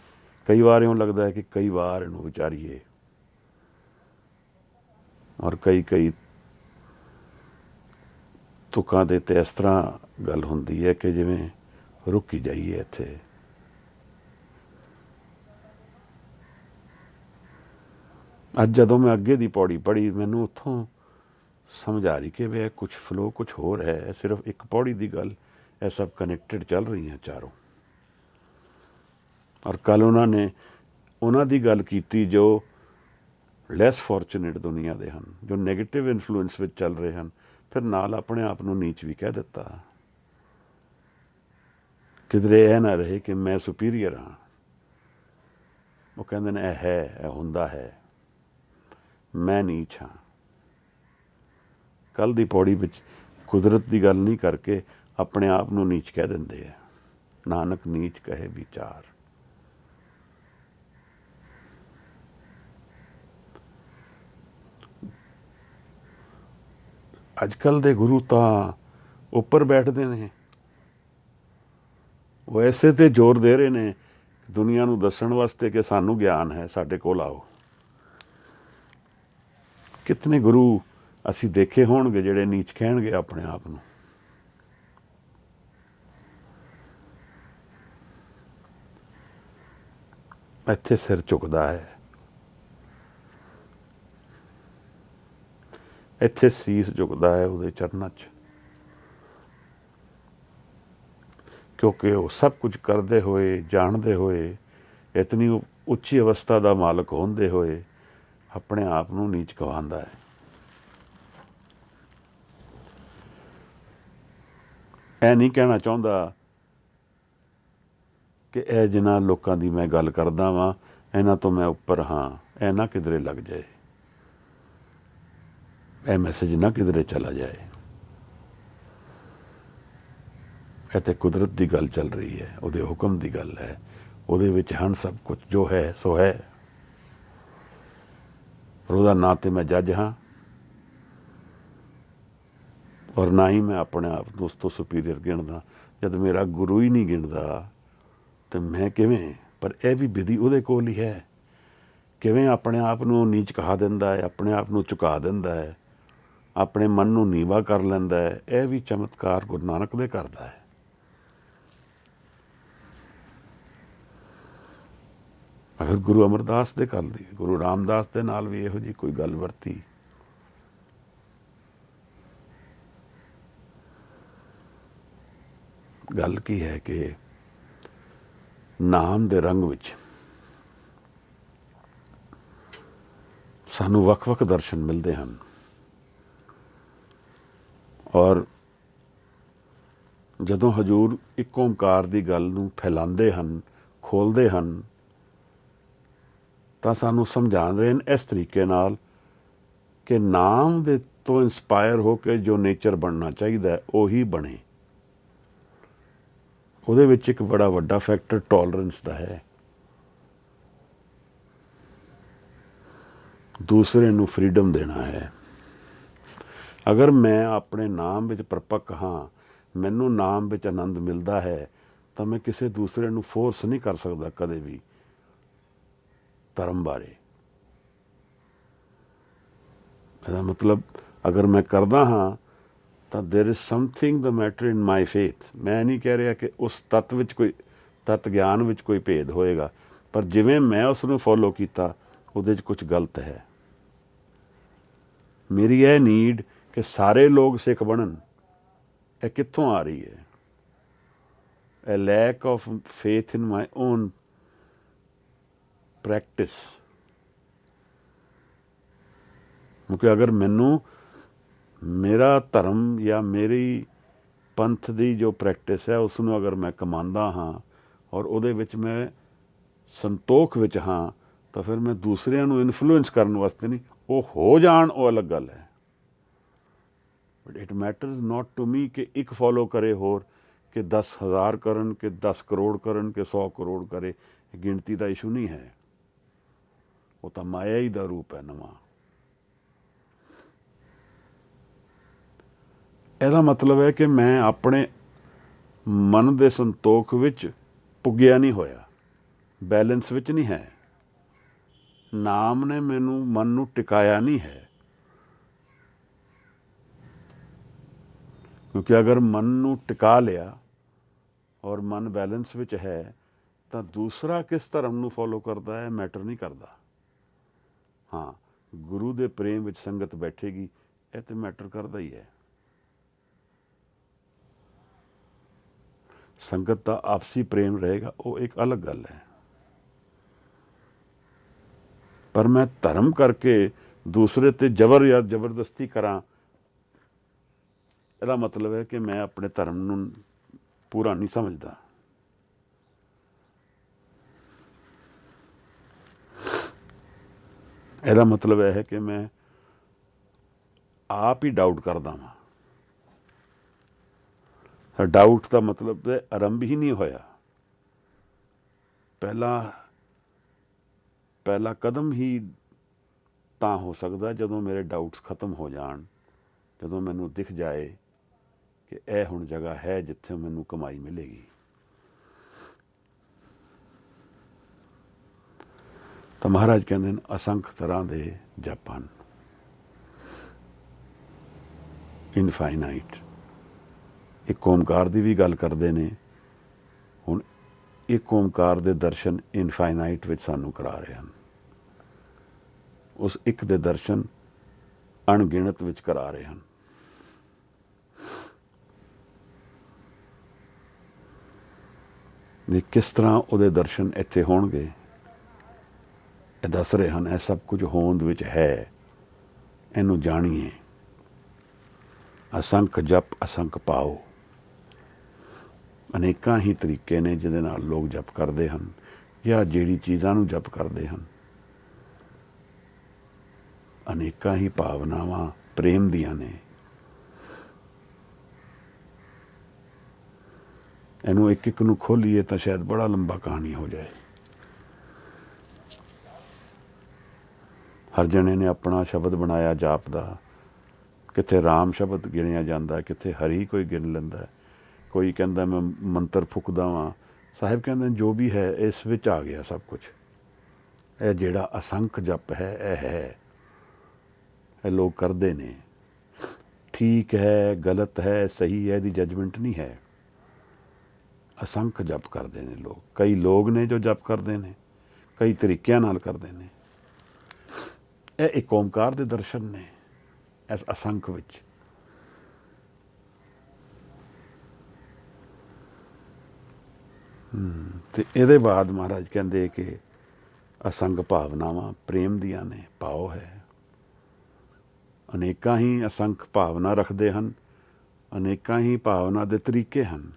ਕਈ ਵਾਰ ਇਉਂ ਲੱਗਦਾ ਹੈ ਕਿ ਕਈ ਵਾਰ ਇਹਨੂੰ ਵਿਚਾਰੀਏ, ਔਰ ਕਈ ਤੁਕਾਂ ਦੇ ਤੇ ਇਸ ਤਰ੍ਹਾਂ ਗੱਲ ਹੁੰਦੀ ਹੈ ਕਿ ਜਿਵੇਂ ਰੁਕ ਹੀ ਜਾਈਏ ਇੱਥੇ। ਅੱਜ ਜਦੋਂ ਮੈਂ ਅੱਗੇ ਦੀ ਪੌੜੀ ਪੜ੍ਹੀ, ਮੈਨੂੰ ਉੱਥੋਂ ਸਮਝ ਆ ਰਹੀ ਕਿ ਵੀ ਇਹ ਕੁਛ ਫਲੋ ਕੁਛ ਹੋਰ ਹੈ। ਇਹ ਸਿਰਫ ਇੱਕ ਪੌੜੀ ਦੀ ਗੱਲ, ਇਹ ਸਭ ਕਨੈਕਟਡ ਚੱਲ ਰਹੀਆਂ ਚਾਰੋਂ। ਔਰ ਕੱਲ੍ਹ ਉਹਨਾਂ ਦੀ ਗੱਲ ਕੀਤੀ ਜੋ ਲੈਸ ਫੋਰਚੂਨੇਟ ਦੁਨੀਆ ਦੇ ਹਨ, ਜੋ ਨੈਗੇਟਿਵ ਇਨਫਲੂਐਂਸ ਵਿੱਚ ਚੱਲ ਰਹੇ ਹਨ। ਫਿਰ ਨਾਲ ਆਪਣੇ ਆਪ ਨੂੰ ਨੀਚ ਵੀ ਕਹਿ ਦਿੱਤਾ। ਕਿਧਰੇ ਇਹ ਨਾ ਰਹੇ ਕਿ ਮੈਂ ਸੁਪੀਰੀਅਰ ਹਾਂ। ਉਹ ਕਹਿੰਦੇ ਨੇ ਇਹ ਹੈ, ਇਹ ਹੁੰਦਾ ਹੈ, ਮੈਂ ਨੀਚ ਹਾਂ। ਕੱਲ੍ਹ ਦੀ ਪੌੜੀ ਵਿੱਚ ਕੁਦਰਤ ਦੀ ਗੱਲ ਨਹੀਂ ਕਰਕੇ ਆਪਣੇ ਆਪ ਨੂੰ ਨੀਚ ਕਹਿ ਦਿੰਦੇ ਆ। ਨਾਨਕ ਨੀਚ ਕਹੇ ਵਿਚਾਰ। ਅੱਜ ਕੱਲ੍ਹ ਦੇ ਗੁਰੂ ਤਾਂ ਉੱਪਰ ਬੈਠਦੇ ਨੇ, ਉਹ ਐਸੇ ਤੇ ਜ਼ੋਰ ਦੇ ਰਹੇ ਨੇ ਦੁਨੀਆ ਨੂੰ ਦੱਸਣ ਵਾਸਤੇ ਕਿ ਸਾਨੂੰ ਗਿਆਨ ਹੈ, ਸਾਡੇ ਕੋਲ ਆਓ। ਕਿਤਨੇ ਗੁਰੂ ਅਸੀਂ ਦੇਖੇ ਹੋਣਗੇ ਜਿਹੜੇ ਨੀਚ ਕਹਿਣਗੇ ਆਪਣੇ ਆਪ ਨੂੰ। ਇੱਥੇ ਸਿਰ ਝੁਕਦਾ ਹੈ, ਇੱਥੇ ਸੀਸ ਝੁਕਦਾ ਹੈ ਉਹਦੇ ਚਰਨਾਂ 'ਚ, ਕਿਉਂਕਿ ਉਹ ਸਭ ਕੁਝ ਕਰਦੇ ਹੋਏ, ਜਾਣਦੇ ਹੋਏ, ਇਤਨੀ ਉੱਚੀ ਅਵਸਥਾ ਦਾ ਮਾਲਕ ਹੁੰਦੇ ਹੋਏ ਆਪਣੇ ਆਪ ਨੂੰ ਨੀਚ ਕਹਾਉਂਦਾ ਹੈ। ਇਹ ਨਹੀਂ ਕਹਿਣਾ ਚਾਹੁੰਦਾ ਕਿ ਇਹ ਜਿਨ੍ਹਾਂ ਲੋਕਾਂ ਦੀ ਮੈਂ ਗੱਲ ਕਰਦਾ ਵਾਂ ਇਹਨਾਂ ਤੋਂ ਮੈਂ ਉੱਪਰ ਹਾਂ, ਇਹ ਨਾ ਕਿਧਰੇ ਲੱਗ ਜਾਏ, ਇਹ ਮੈਸੇਜ ਨਾ ਕਿਧਰੇ ਚਲਾ ਜਾਏ। ਇਹ ਤੇ ਕੁਦਰਤ ਦੀ ਗੱਲ ਚੱਲ ਰਹੀ ਹੈ, ਉਹਦੇ ਹੁਕਮ ਦੀ ਗੱਲ ਹੈ, ਉਹਦੇ ਵਿੱਚ ਹਨ ਸਭ ਕੁਝ, ਜੋ ਹੈ ਸੋ ਹੈ। ਪਰ ਉਹਦਾ ਨਾ ਤੇ ਮੈਂ ਜੱਜ ਹਾਂ ਔਰ ਨਾ ਹੀ ਮੈਂ ਆਪਣੇ ਆਪ ਨੂੰ ਉਸ ਤੋਂ ਸੁਪੀਰੀਅਰ ਗਿਣਦਾ। ਜਦ ਮੇਰਾ ਗੁਰੂ ਹੀ ਨਹੀਂ ਗਿਣਦਾ ਤੇ ਮੈਂ ਕਿਵੇਂ? ਪਰ ਇਹ ਵੀ ਵਿਧੀ ਉਹਦੇ ਕੋਲ ਹੀ ਹੈ। ਕਿਵੇਂ ਆਪਣੇ ਆਪ ਨੂੰ ਨੀਚ ਕਹਾ ਦਿੰਦਾ ਹੈ, ਆਪਣੇ ਆਪ ਨੂੰ ਝੁਕਾ ਦਿੰਦਾ ਹੈ, ਆਪਣੇ ਮਨ ਨੂੰ ਨੀਵਾ ਕਰ ਲੈਂਦਾ ਹੈ, ਇਹ ਵੀ ਚਮਤਕਾਰ ਗੁਰੂ ਨਾਨਕ ਦੇ ਕਰਦਾ ਹੈ। ਅਗਰ ਗੁਰੂ ਅਮਰਦਾਸ ਦੇ ਕਰ ਲਈ, ਗੁਰੂ ਰਾਮਦਾਸ ਦੇ ਨਾਲ ਵੀ ਇਹੋ ਜਿਹੀ ਕੋਈ ਗੱਲ ਵਰਤੀ। ਗੱਲ ਕੀ ਹੈ ਕਿ ਨਾਮ ਦੇ ਰੰਗ ਵਿੱਚ ਸਾਨੂੰ ਵੱਖ-ਵੱਖ ਦਰਸ਼ਨ ਮਿਲਦੇ ਹਨ ਔਰ ਜਦੋਂ ਹਜ਼ੂਰ ਇੱਕ ਓਂਕਾਰ ਦੀ ਗੱਲ ਨੂੰ ਫੈਲਾਉਂਦੇ ਹਨ, ਖੋਲ੍ਹਦੇ ਹਨ, ਤਾਂ ਸਾਨੂੰ ਸਮਝਾ ਰਹੇ ਹਨ ਇਸ ਤਰੀਕੇ ਨਾਲ ਕਿ ਨਾਮ ਦੇ ਤੋਂ ਇੰਸਪਾਇਰ ਹੋ ਕੇ ਜੋ ਨੇਚਰ ਬਣਨਾ ਚਾਹੀਦਾ ਉਹੀ ਬਣੇ। ਉਹਦੇ ਵਿੱਚ ਇੱਕ ਬੜਾ ਵੱਡਾ ਫੈਕਟਰ ਟੋਲਰੈਂਸ ਦਾ ਹੈ। ਦੂਸਰੇ ਨੂੰ ਫਰੀਡਮ ਦੇਣਾ ਹੈ। ਅਗਰ ਮੈਂ ਆਪਣੇ ਨਾਮ ਵਿੱਚ ਪਰਪੱਕ ਹਾਂ, ਮੈਨੂੰ ਨਾਮ ਵਿੱਚ ਆਨੰਦ ਮਿਲਦਾ ਹੈ, ਤਾਂ ਮੈਂ ਕਿਸੇ ਦੂਸਰੇ ਨੂੰ ਫੋਰਸ ਨਹੀਂ ਕਰ ਸਕਦਾ ਕਦੇ ਵੀ ਧਰਮ ਬਾਰੇ। ਇਹਦਾ ਮਤਲਬ ਅਗਰ ਮੈਂ ਕਰਦਾ ਹਾਂ ਤਾਂ there is something the matter in my faith. ਮੈਂ ਨਹੀਂ ਕਹਿ ਰਿਹਾ ਕਿ ਉਸ ਤੱਤ ਵਿੱਚ ਕੋਈ, ਤੱਤ ਗਿਆਨ ਵਿੱਚ ਕੋਈ ਭੇਦ ਹੋਏਗਾ, ਪਰ ਜਿਵੇਂ ਮੈਂ ਉਸ ਨੂੰ ਫੋਲੋ ਕੀਤਾ ਉਹਦੇ 'ਚ ਕੁਝ ਗਲਤ ਹੈ। ਮੇਰੀ ਇਹ ਨੀਡ ਕਿ ਸਾਰੇ ਲੋਕ ਸਿੱਖ ਬਣਨ, ਇਹ ਕਿੱਥੋਂ ਆ ਰਹੀ ਹੈ? a lack of faith in my own practice। ਕਿਉਂਕਿ ਅਗਰ ਮੈਨੂੰ ਮੇਰਾ ਧਰਮ ਜਾਂ ਮੇਰੀ ਪੰਥ ਦੀ ਜੋ ਪ੍ਰੈਕਟਿਸ ਹੈ ਉਸ ਨੂੰ ਅਗਰ ਮੈਂ ਕਮਾਉਂਦਾ ਹਾਂ ਔਰ ਉਹਦੇ ਵਿੱਚ ਮੈਂ ਸੰਤੋਖ ਵਿੱਚ ਹਾਂ, ਤਾਂ ਫਿਰ ਮੈਂ ਦੂਸਰਿਆਂ ਨੂੰ ਇਨਫਲੂਐਂਸ ਕਰਨ ਵਾਸਤੇ ਨਹੀਂ, ਉਹ ਹੋ ਜਾਣ ਉਹ ਅਲੱਗ ਗੱਲ ਹੈ। But it matters not to me ਕਿ ਇੱਕ ਫੋਲੋ ਕਰੇ ਹੋਰ, ਕਿ 10,000 ਕਰਨ, ਕਿ 10 ਕਰੋੜ ਕਰਨ, ਕਿ 100 ਕਰੋੜ ਕਰੇ। ਗਿਣਤੀ ਦਾ ਇਸ਼ੂ ਨਹੀਂ ਹੈ, ਉਹ ਤਾਂ ਮਾਇਆ ਹੀ ਦਾ ਰੂਪ ਹੈ ਨਵਾਂ। ਇਹਦਾ ਮਤਲਬ ਹੈ ਕਿ ਮੈਂ ਆਪਣੇ ਮਨ ਦੇ ਸੰਤੋਖ ਵਿੱਚ ਪੁੱਗਿਆ ਨਹੀਂ ਹੋਇਆ, ਬੈਲੈਂਸ ਵਿੱਚ ਨਹੀਂ ਹੈ। ਨਾਮ ਨੇ ਮੈਨੂੰ ਮਨ ਨੂੰ ਟਿਕਾਇਆ ਨਹੀਂ ਹੈ। ਕਿਉਂਕਿ ਅਗਰ ਮਨ ਨੂੰ ਟਿਕਾ ਲਿਆ ਔਰ ਮਨ ਬੈਲੈਂਸ ਵਿੱਚ ਹੈ, ਤਾਂ ਦੂਸਰਾ ਕਿਸ ਧਰਮ ਨੂੰ ਫੋਲੋ ਕਰਦਾ ਹੈ ਮੈਟਰ ਨਹੀਂ ਕਰਦਾ। ਹਾਂ, ਗੁਰੂ ਦੇ ਪ੍ਰੇਮ ਵਿੱਚ ਸੰਗਤ ਬੈਠੇਗੀ, ਇਹ ਤੇ ਮੈਟਰ ਕਰਦਾ ਹੀ ਹੈ। ਸੰਗਤ ਦਾ ਆਪਸੀ ਪ੍ਰੇਮ ਰਹੇਗਾ, ਉਹ ਇੱਕ ਅਲੱਗ ਗੱਲ ਹੈ। ਪਰ ਮੈਂ ਧਰਮ ਕਰਕੇ ਦੂਸਰੇ ਤੇ ਜ਼ਬਰ ਜਾਂ ਜ਼ਬਰਦਸਤੀ ਕਰਾਂ, ਇਹਦਾ ਮਤਲਬ ਹੈ ਕਿ ਮੈਂ ਆਪਣੇ ਧਰਮ ਨੂੰ ਪੂਰਾ ਨਹੀਂ ਸਮਝਦਾ। ਇਹਦਾ ਮਤਲਬ ਇਹ ਹੈ ਕਿ ਮੈਂ ਆਪ ਹੀ ਡਾਊਟ ਕਰਦਾ ਵਾਂ। ਡਾਊਟ ਦਾ ਮਤਲਬ ਹੈ ਆਰੰਭ ਹੀ ਨਹੀਂ ਹੋਇਆ। ਪਹਿਲਾ ਕਦਮ ਹੀ ਤਾਂ ਹੋ ਸਕਦਾ ਜਦੋਂ ਮੇਰੇ ਡਾਊਟਸ ਖਤਮ ਹੋ ਜਾਣ, ਜਦੋਂ ਮੈਨੂੰ ਦਿਖ ਜਾਏ ਕਿ ਇਹ ਹੁਣ ਜਗ੍ਹਾ ਹੈ ਜਿੱਥੇ ਮੈਨੂੰ ਕਮਾਈ ਮਿਲੇਗੀ। ਤਾਂ ਮਹਾਰਾਜ ਕਹਿੰਦੇ ਨੇ ਅਸੰਖ ਤਰ੍ਹਾਂ ਦੇ ਜਪ ਹਨ, ਇਨਫਾਈਨਾਈਟ। ਇੱਕ ਓਮਕਾਰ ਦੀ ਵੀ ਗੱਲ ਕਰਦੇ ਨੇ। ਹੁਣ ਇੱਕ ਓਮਕਾਰ ਦੇ ਦਰਸ਼ਨ ਇਨਫਾਈਨਾਈਟ ਵਿੱਚ ਸਾਨੂੰ ਕਰਾ ਰਹੇ ਹਨ, ਉਸ ਇੱਕ ਦੇ ਦਰਸ਼ਨ ਅਣਗਿਣਤ ਵਿੱਚ ਕਰਾ ਰਹੇ ਹਨ। ਨੇ ਕਿਸ ਤਰ੍ਹਾਂ ਉਹਦੇ ਦਰਸ਼ਨ ਇੱਥੇ ਹੋਣਗੇ, ਇਹ ਦੱਸ ਰਹੇ ਹਨ। ਇਹ ਸਭ ਕੁਝ ਹੋਂਦ ਵਿੱਚ ਹੈ, ਇਹਨੂੰ ਜਾਣੀਏ। ਅਸੰਖ ਜਪ ਅਸੰਖ ਪਾਓ। ਅਨੇਕਾਂ ਹੀ ਤਰੀਕੇ ਨੇ ਜਿਹਦੇ ਨਾਲ ਲੋਕ ਜਪ ਕਰਦੇ ਹਨ, ਜਾਂ ਜਿਹੜੀ ਚੀਜ਼ਾਂ ਨੂੰ ਜਪ ਕਰਦੇ ਹਨ। ਅਨੇਕਾਂ ਹੀ ਭਾਵਨਾਵਾਂ ਪ੍ਰੇਮ ਦੀਆਂ ਨੇ। ਇਹਨੂੰ ਇੱਕ ਇੱਕ ਨੂੰ ਖੋਲੀਏ ਤਾਂ ਸ਼ਾਇਦ ਬੜਾ ਲੰਬਾ ਕਹਾਣੀ ਹੋ ਜਾਏ। ਹਰ ਜਣੇ ਨੇ ਆਪਣਾ ਸ਼ਬਦ ਬਣਾਇਆ ਜਾਪ ਦਾ। ਕਿੱਥੇ ਰਾਮ ਸ਼ਬਦ ਗਿਣਿਆ ਜਾਂਦਾ, ਕਿੱਥੇ ਹਰੀ ਕੋਈ ਗਿਣ ਲੈਂਦਾ, ਕੋਈ ਕਹਿੰਦਾ ਮੈਂ ਮੰਤਰ ਫੁੱਕਦਾ ਵਾਂ। ਸਾਹਿਬ ਕਹਿੰਦੇ ਜੋ ਵੀ ਹੈ ਇਸ ਵਿੱਚ ਆ ਗਿਆ ਸਭ ਕੁਛ। ਇਹ ਜਿਹੜਾ ਅਸੰਖ ਜਪ ਹੈ, ਇਹ ਹੈ, ਇਹ ਲੋਕ ਕਰਦੇ ਨੇ। ਠੀਕ ਹੈ, ਗਲਤ ਹੈ, ਸਹੀ ਹੈ, ਇਹਦੀ ਜਜਮੈਂਟ ਨਹੀਂ ਹੈ। ਅਸੰਖ ਜਪ ਕਰਦੇ ਨੇ ਲੋਕ। ਕਈ ਲੋਕ ਨੇ ਜੋ ਜਪ ਕਰਦੇ ਨੇ, ਕਈ ਤਰੀਕਿਆਂ ਨਾਲ ਕਰਦੇ ਨੇ। ਇਹ ਇੱਕ ਓਮਕਾਰ ਦੇ ਦਰਸ਼ਨ ਨੇ ਇਸ ਅਸੰਖ ਵਿੱਚ। ਤੇ ਇਹਦੇ ਬਾਅਦ ਮਹਾਰਾਜ ਕਹਿੰਦੇ ਕਿ ਅਸੰਗ ਭਾਵਨਾਵਾਂ ਪ੍ਰੇਮ ਦੀਆਂ ਨੇ, ਭਾਵ ਹੈ। ਅਨੇਕਾਂ ਹੀ ਅਸੰਖ ਭਾਵਨਾ ਰੱਖਦੇ ਹਨ, ਅਨੇਕਾਂ ਹੀ ਭਾਵਨਾ ਦੇ ਤਰੀਕੇ ਹਨ।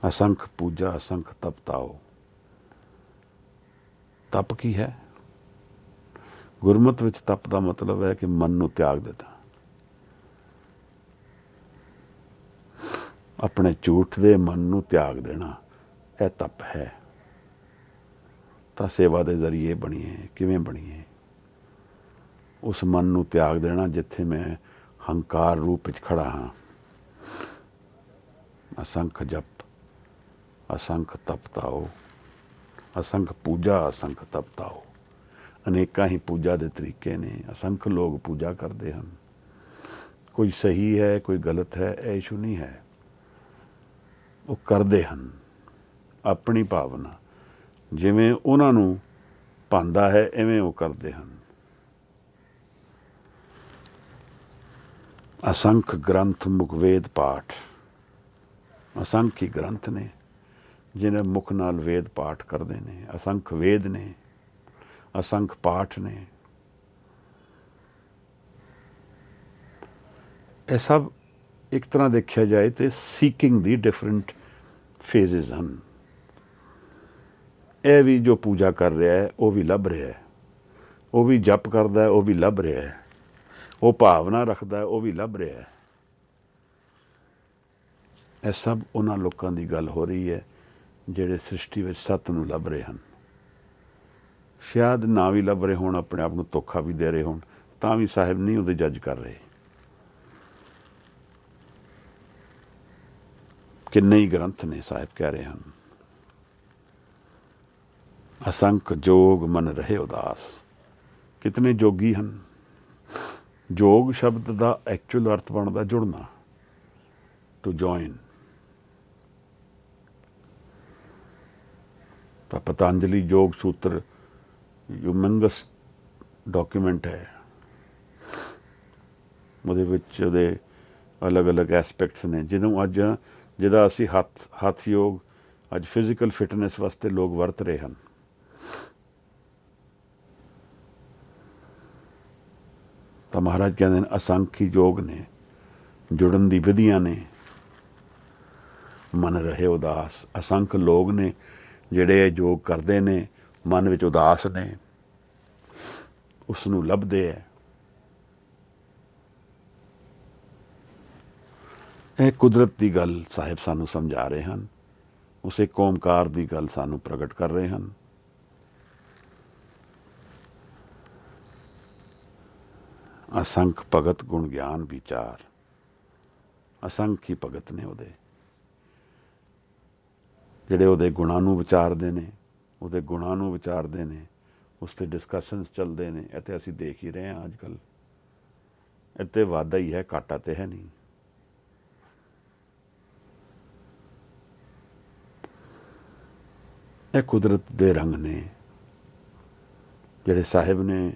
ਅਸੰਖ ਪੂਜਾ ਅਸੰਖ ਤਪ ਤਾਓ। ਤਪ ਕੀ ਹੈ? ਗੁਰਮਤ ਵਿੱਚ ਤਪ ਦਾ ਮਤਲਬ ਹੈ ਕਿ ਮਨ ਨੂੰ ਤਿਆਗ ਦਿੱਤਾ। ਆਪਣੇ ਝੂਠ ਦੇ ਮਨ ਨੂੰ ਤਿਆਗ ਦੇਣਾ, ਇਹ ਤਪ ਹੈ। ਤਾਂ ਸੇਵਾ ਦੇ ਜ਼ਰੀਏ ਬਣੀਏ। ਕਿਵੇਂ ਬਣੀਏ? ਉਸ ਮਨ ਨੂੰ ਤਿਆਗ ਦੇਣਾ ਜਿੱਥੇ ਮੈਂ ਹੰਕਾਰ ਰੂਪ ਵਿੱਚ ਖੜਾ ਹਾਂ। ਅਸੰਖ ਜਪ ਅਸੰਖ ਤਪ ਤਾਓ। ਅਸੰਖ ਪੂਜਾ ਅਸੰਖ ਤਪ ਤਾਓ। ਅਨੇਕਾਂ ਹੀ ਪੂਜਾ ਦੇ ਤਰੀਕੇ ਨੇ। ਅਸੰਖ ਲੋਕ ਪੂਜਾ ਕਰਦੇ ਹਨ। ਕੋਈ ਸਹੀ ਹੈ, ਕੋਈ ਗਲਤ ਹੈ, ਇਹ ਇਸ਼ੂ ਨਹੀਂ ਹੈ। ਉਹ ਕਰਦੇ ਹਨ ਆਪਣੀ ਭਾਵਨਾ, ਜਿਵੇਂ ਉਹਨਾਂ ਨੂੰ ਭਾਉਂਦਾ ਹੈ ਇਵੇਂ ਉਹ ਕਰਦੇ ਹਨ। ਅਸੰਖ ਗ੍ਰੰਥ ਮੁਖ ਵੇਦ ਪਾਠ। ਅਸੰਖ ਹੀ ਗ੍ਰੰਥ ਨੇ ਜਿਹਨੇ ਮੁਖ ਨਾਲ ਵੇਦ ਪਾਠ ਕਰਦੇ ਨੇ। ਅਸੰਖ ਵੇਦ ਨੇ, ਅਸੰਖ ਪਾਠ ਨੇ। ਇਹ ਸਭ ਇੱਕ ਤਰ੍ਹਾਂ ਦੇਖਿਆ ਜਾਏ ਤੇ ਸੀਕਿੰਗ ਦੀ ਡਿਫਰੈਂਟ ਫੇਜ਼ਿਸ ਹਨ। ਇਹ ਵੀ ਜੋ ਪੂਜਾ ਕਰ ਰਿਹਾ ਹੈ ਉਹ ਵੀ ਲੱਭ ਰਿਹਾ ਹੈ, ਉਹ ਵੀ ਜਪ ਕਰਦਾ ਹੈ ਉਹ ਵੀ ਲੱਭ ਰਿਹਾ ਹੈ, ਉਹ ਭਾਵਨਾ ਰੱਖਦਾ ਹੈ ਉਹ ਵੀ ਲੱਭ ਰਿਹਾ ਹੈ। ਇਹ ਸਭ ਉਹਨਾਂ ਲੋਕਾਂ ਦੀ ਗੱਲ ਹੋ ਰਹੀ ਹੈ ਜਿਹੜੇ ਸ੍ਰਿਸ਼ਟੀ ਵਿੱਚ ਸੱਤ ਨੂੰ ਲੱਭ ਰਹੇ ਹਨ। ਸ਼ਾਇਦ ਨਾ ਵੀ ਲੱਭ ਰਹੇ ਹੋਣ, ਆਪਣੇ ਆਪ ਨੂੰ ਧੋਖਾ ਵੀ ਦੇ ਰਹੇ ਹੋਣ, ਤਾਂ ਵੀ ਸਾਹਿਬ ਨਹੀਂ ਉਹਦੇ ਜੱਜ ਕਰ ਰਹੇ। ਕਿੰਨੇ ਹੀ ਗ੍ਰੰਥ ਨੇ, ਸਾਹਿਬ ਕਹਿ ਰਹੇ ਹਨ। ਅਸੰਖ ਜੋਗ ਮਨ ਰਹੇ ਉਦਾਸ। ਕਿਤਨੇ ਜੋਗੀ ਹਨ। ਜੋਗ ਸ਼ਬਦ ਦਾ ਐਕਚੁਅਲ ਅਰਥ ਬਣਦਾ ਜੁੜਨਾ, ਟੂ ਜੁਆਇਨ। ਤਾਂ ਪਤੰਜਲੀ ਯੋਗ ਸੂਤਰ ਹਿਊਮੰਗਸ ਡਾਕੂਮੈਂਟ ਹੈ। ਉਹਦੇ ਵਿੱਚ ਉਹਦੇ ਅਲੱਗ ਅਲੱਗ ਐਸਪੈਕਟਸ ਨੇ ਜਿਹਦਾ ਅਸੀਂ ਹੱਥ ਯੋਗ ਅੱਜ ਫਿਜ਼ੀਕਲ ਫਿਟਨੈਸ ਵਾਸਤੇ ਲੋਕ ਵਰਤ ਰਹੇ ਹਨ। ਤਾਂ ਮਹਾਰਾਜ ਕਹਿੰਦੇ ਨੇ ਅਸੰਖ ਹੀ ਯੋਗ ਨੇ, ਜੁੜਨ ਦੀ ਵਿਧੀਆਂ ਨੇ। ਮਨ ਰਹੇ ਉਦਾਸ। ਅਸੰਖ ਲੋਕ ਨੇ ਜਿਹੜੇ ਇਹ ਯੋਗ ਕਰਦੇ ਨੇ, ਮਨ ਵਿੱਚ ਉਦਾਸ ਨੇ, ਉਸ ਨੂੰ ਲੱਭਦੇ ਹੈ। ਇਹ ਕੁਦਰਤ ਦੀ ਗੱਲ ਸਾਹਿਬ ਸਾਨੂੰ ਸਮਝਾ ਰਹੇ ਹਨ। ਉਸ ਇੱਕ ਓਮਕਾਰ ਦੀ ਗੱਲ ਸਾਨੂੰ ਪ੍ਰਗਟ ਕਰ ਰਹੇ ਹਨ। ਅਸੰਖ ਭਗਤ ਗੁਣ ਗਿਆਨ ਵਿਚਾਰ। ਅਸੰਖ ਹੀ ਭਗਤ ਨੇ ਉਹਦੇ। ਜਿਹੜੇ ਉਹਦੇ ਗੁਣਾਂ ਨੂੰ ਵਿਚਾਰਦੇ ਨੇ, ਉਹਦੇ ਗੁਣਾਂ ਨੂੰ ਵਿਚਾਰਦੇ ਨੇ, ਉਸ 'ਤੇ ਡਿਸਕਸ਼ਨਸ ਚੱਲਦੇ ਨੇ। ਇਹ ਤਾਂ ਅਸੀਂ ਦੇਖ ਹੀ ਰਹੇ ਹਾਂ ਅੱਜ ਕੱਲ੍ਹ। ਇੱਥੇ ਵਾਧਾ ਹੀ ਹੈ, ਘਾਟਾ ਤਾਂ ਹੈ ਨਹੀਂ। ਇਹ ਕੁਦਰਤ ਦੇ ਰੰਗ ਨੇ ਜਿਹੜੇ ਸਾਹਿਬ ਨੇ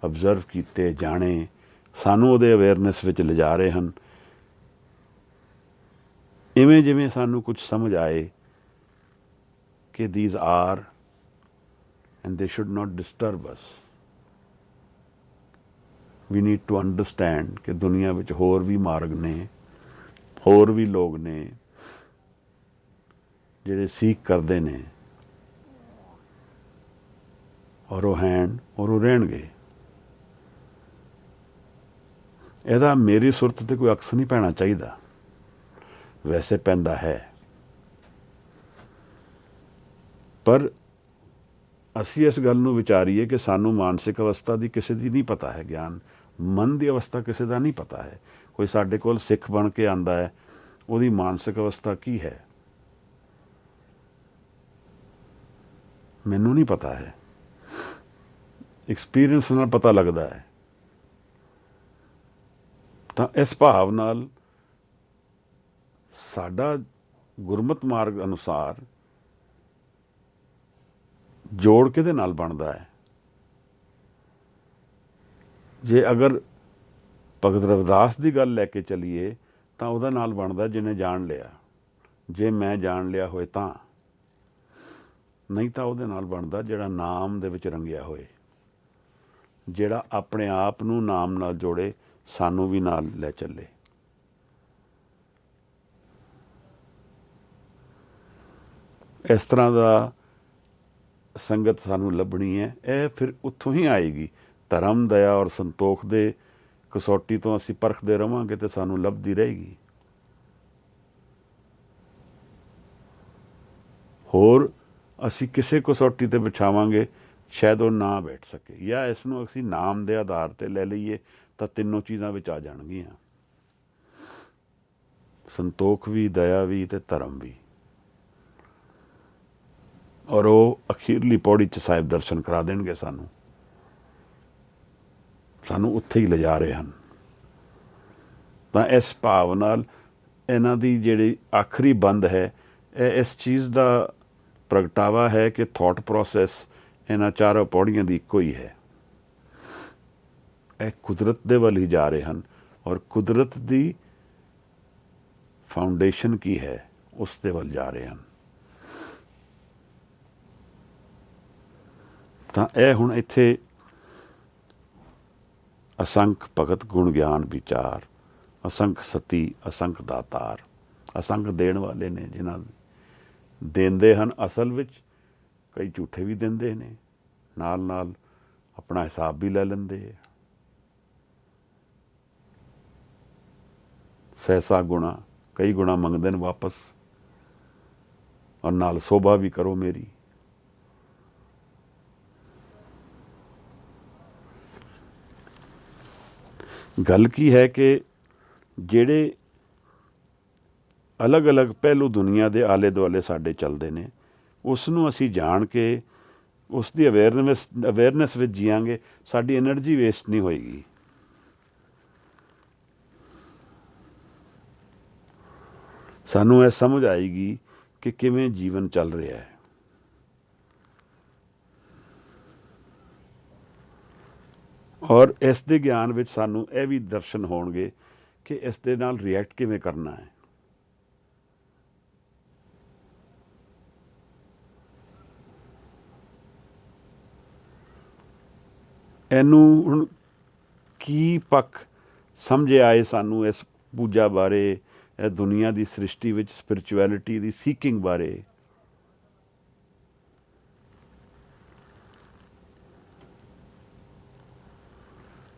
ਅਬਜ਼ਰਵ ਕੀਤੇ, ਜਾਣੇ, ਸਾਨੂੰ ਉਹਦੇ ਅਵੇਅਰਨੈਸ ਵਿੱਚ ਲਿਜਾ ਰਹੇ ਹਨ। ਇਵੇਂ ਜਿਵੇਂ ਸਾਨੂੰ ਕੁਝ ਸਮਝ ਆਏ ਕਿ these are and they should not disturb us. We need to understand ਕਿ ਦੁਨੀਆ ਵਿੱਚ ਹੋਰ ਵੀ ਮਾਰਗ ਨੇ, ਹੋਰ ਵੀ ਲੋਕ ਨੇ ਜਿਹੜੇ ਸੀਖ ਕਰਦੇ ਨੇ, ਔਰ ਉਹ ਹੈਣ ਔਰ ਉਹ ਰਹਿਣਗੇ। ਇਹਦਾ ਮੇਰੀ ਸੁਰਤ 'ਤੇ ਕੋਈ ਅਕਸ ਨਹੀਂ ਪੈਣਾ ਚਾਹੀਦਾ, ਵੈਸੇ ਪੈਂਦਾ ਹੈ। ਪਰ ਅਸੀਂ ਇਸ ਗੱਲ ਨੂੰ ਵਿਚਾਰੀਏ ਕਿ ਸਾਨੂੰ ਮਾਨਸਿਕ ਅਵਸਥਾ ਦੀ ਕਿਸੇ ਦੀ ਨਹੀਂ ਪਤਾ ਹੈ ਗਿਆਨ, ਮਨ ਦੀ ਅਵਸਥਾ ਕਿਸੇ ਦਾ ਨਹੀਂ ਪਤਾ ਹੈ। ਕੋਈ ਸਾਡੇ ਕੋਲ ਸਿੱਖ ਬਣ ਕੇ ਆਉਂਦਾ ਹੈ, ਉਹਦੀ ਮਾਨਸਿਕ ਅਵਸਥਾ ਕੀ ਹੈ ਮੈਨੂੰ ਨਹੀਂ ਪਤਾ ਹੈ। ਐਕਸਪੀਰੀਅੰਸ ਨਾਲ ਪਤਾ ਲੱਗਦਾ ਹੈ। ਤਾਂ ਇਸ ਭਾਵ ਨਾਲ ਸਾਡਾ ਗੁਰਮਤਿ ਮਾਰਗ ਅਨੁਸਾਰ ਜੋੜ ਕਿਹਦੇ ਨਾਲ ਬਣਦਾ ਹੈ? ਜੇ ਅਗਰ ਭਗਤ ਰਵਿਦਾਸ ਦੀ ਗੱਲ ਲੈ ਕੇ ਚੱਲੀਏ ਤਾਂ ਉਹਦਾ ਨਾਲ ਬਣਦਾ ਜਿਹਨੇ ਜਾਣ ਲਿਆ। ਜੇ ਮੈਂ ਜਾਣ ਲਿਆ ਹੋਏ ਤਾਂ, ਨਹੀਂ ਤਾਂ ਉਹਦੇ ਨਾਲ ਬਣਦਾ ਜਿਹੜਾ ਨਾਮ ਦੇ ਵਿੱਚ ਰੰਗਿਆ ਹੋਏ, ਜਿਹੜਾ ਆਪਣੇ ਆਪ ਨੂੰ ਨਾਮ ਨਾਲ ਜੋੜੇ, ਸਾਨੂੰ ਵੀ ਨਾਲ ਲੈ ਚੱਲੇ। ਇਸ ਤਰ੍ਹਾਂ ਦਾ ਸੰਗਤ ਸਾਨੂੰ ਲੱਭਣੀ ਹੈ। ਇਹ ਫਿਰ ਉੱਥੋਂ ਹੀ ਆਏਗੀ। ਧਰਮ, ਦਇਆ ਔਰ ਸੰਤੋਖ ਦੇ ਕਸੌਟੀ ਤੋਂ ਅਸੀਂ ਪਰਖਦੇ ਰਹਾਂਗੇ ਤੇ ਸਾਨੂੰ ਲੱਭਦੀ ਰਹੇਗੀ। ਹੋਰ ਅਸੀਂ ਕਿਸੇ ਕਸੌਟੀ 'ਤੇ ਵਿਛਾਵਾਂਗੇ, ਸ਼ਾਇਦ ਉਹ ਨਾ ਬੈਠ ਸਕੇ, ਜਾਂ ਇਸ ਨੂੰ ਅਸੀਂ ਨਾਮ ਦੇ ਆਧਾਰ 'ਤੇ ਲੈ ਲਈਏ ਤਾਂ ਤਿੰਨੋਂ ਚੀਜ਼ਾਂ ਵਿੱਚ ਆ ਜਾਣਗੀਆਂ, ਸੰਤੋਖ ਵੀ, ਦਇਆ ਵੀ ਤੇ ਧਰਮ ਵੀ। ਔਰ ਉਹ ਅਖੀਰਲੀ ਪੌੜੀ 'ਚ ਸਾਹਿਬ ਦਰਸ਼ਨ ਕਰਾ ਦੇਣਗੇ ਸਾਨੂੰ। ਸਾਨੂੰ ਉੱਥੇ ਹੀ ਲਿਜਾ ਰਹੇ ਹਨ। ਤਾਂ ਇਸ ਭਾਵ ਨਾਲ ਇਹਨਾਂ ਦੀ ਜਿਹੜੀ ਆਖਰੀ ਬੰਦ ਹੈ, ਇਹ ਇਸ ਚੀਜ਼ ਦਾ ਪ੍ਰਗਟਾਵਾ ਹੈ ਕਿ ਥੋਟ ਪ੍ਰੋਸੈਸ ਇਹਨਾਂ ਚਾਰਾਂ ਪੌੜੀਆਂ ਦੀ ਇੱਕੋ ਹੀ ਹੈ। ਇਹ ਕੁਦਰਤ ਦੇ ਵੱਲ ਹੀ ਜਾ ਰਹੇ ਹਨ, ਔਰ ਕੁਦਰਤ ਦੀ ਫਾਊਂਡੇਸ਼ਨ ਕੀ ਹੈ, ਉਸ ਦੇ ਵੱਲ ਜਾ ਰਹੇ ਹਨ। ਤਾਂ ਇਹ ਹੁਣ ਇੱਥੇ ਅਸੰਖ ਭਗਤ ਗੁਣ ਗਿਆਨ ਵਿਚਾਰ, ਅਸੰਖ ਸਤੀ ਅਸੰਖ ਦਾਤਾਰ। ਅਸੰਖ ਦੇਣ ਵਾਲੇ ਨੇ, ਜਿਨ੍ਹਾਂ ਦਿੰਦੇ ਹਨ ਅਸਲ ਵਿੱਚ, ਕਈ ਝੂਠੇ ਵੀ ਦਿੰਦੇ ਨੇ, ਨਾਲ ਨਾਲ ਆਪਣਾ ਹਿਸਾਬ ਵੀ ਲੈ ਲੈਂਦੇ। ਸਹਿਸਾ ਗੁਣਾ, ਕਈ ਗੁਣਾ ਮੰਗਦੇ ਨੇ ਵਾਪਸ, ਔਰ ਨਾਲ ਸੋਭਾ ਵੀ ਕਰੋ ਮੇਰੀ। ਗੱਲ ਕੀ ਹੈ ਕਿ ਜਿਹੜੇ ਅਲੱਗ ਅਲੱਗ ਪਹਿਲੂ ਦੁਨੀਆ ਦੇ ਆਲੇ ਦੁਆਲੇ ਸਾਡੇ ਚੱਲਦੇ ਨੇ, ਉਸ ਨੂੰ ਅਸੀਂ ਜਾਣ ਕੇ ਉਸ ਦੀ ਅਵੇਅਰਨੈਸ ਵਿੱਚ ਜੀਆਂਗੇ, ਸਾਡੀ ਐਨਰਜੀ ਵੇਸਟ ਨਹੀਂ ਹੋਏਗੀ। ਸਾਨੂੰ ਇਹ ਸਮਝ ਆਏਗੀ ਕਿ ਕਿਵੇਂ ਜੀਵਨ ਚੱਲ ਰਿਹਾ ਹੈ। ਔਰ ਇਸ ਦੇ ਗਿਆਨ ਵਿੱਚ ਸਾਨੂੰ ਇਹ ਵੀ ਦਰਸ਼ਨ ਹੋਣਗੇ ਕਿ ਇਸ ਦੇ ਨਾਲ ਰਿਐਕਟ ਕਿਵੇਂ ਕਰਨਾ ਹੈ। ਇਹਨੂੰ ਹੁਣ ਕੀ ਪੱਖ ਸਮਝ ਆਏ ਸਾਨੂੰ ਇਸ ਪੂਜਾ ਬਾਰੇ, ਇਹ ਦੁਨੀਆ ਦੀ ਸ੍ਰਿਸ਼ਟੀ ਵਿੱਚ ਸਪਿਰਿਚੁਅਲਿਟੀ ਦੀ ਸੀਕਿੰਗ ਬਾਰੇ।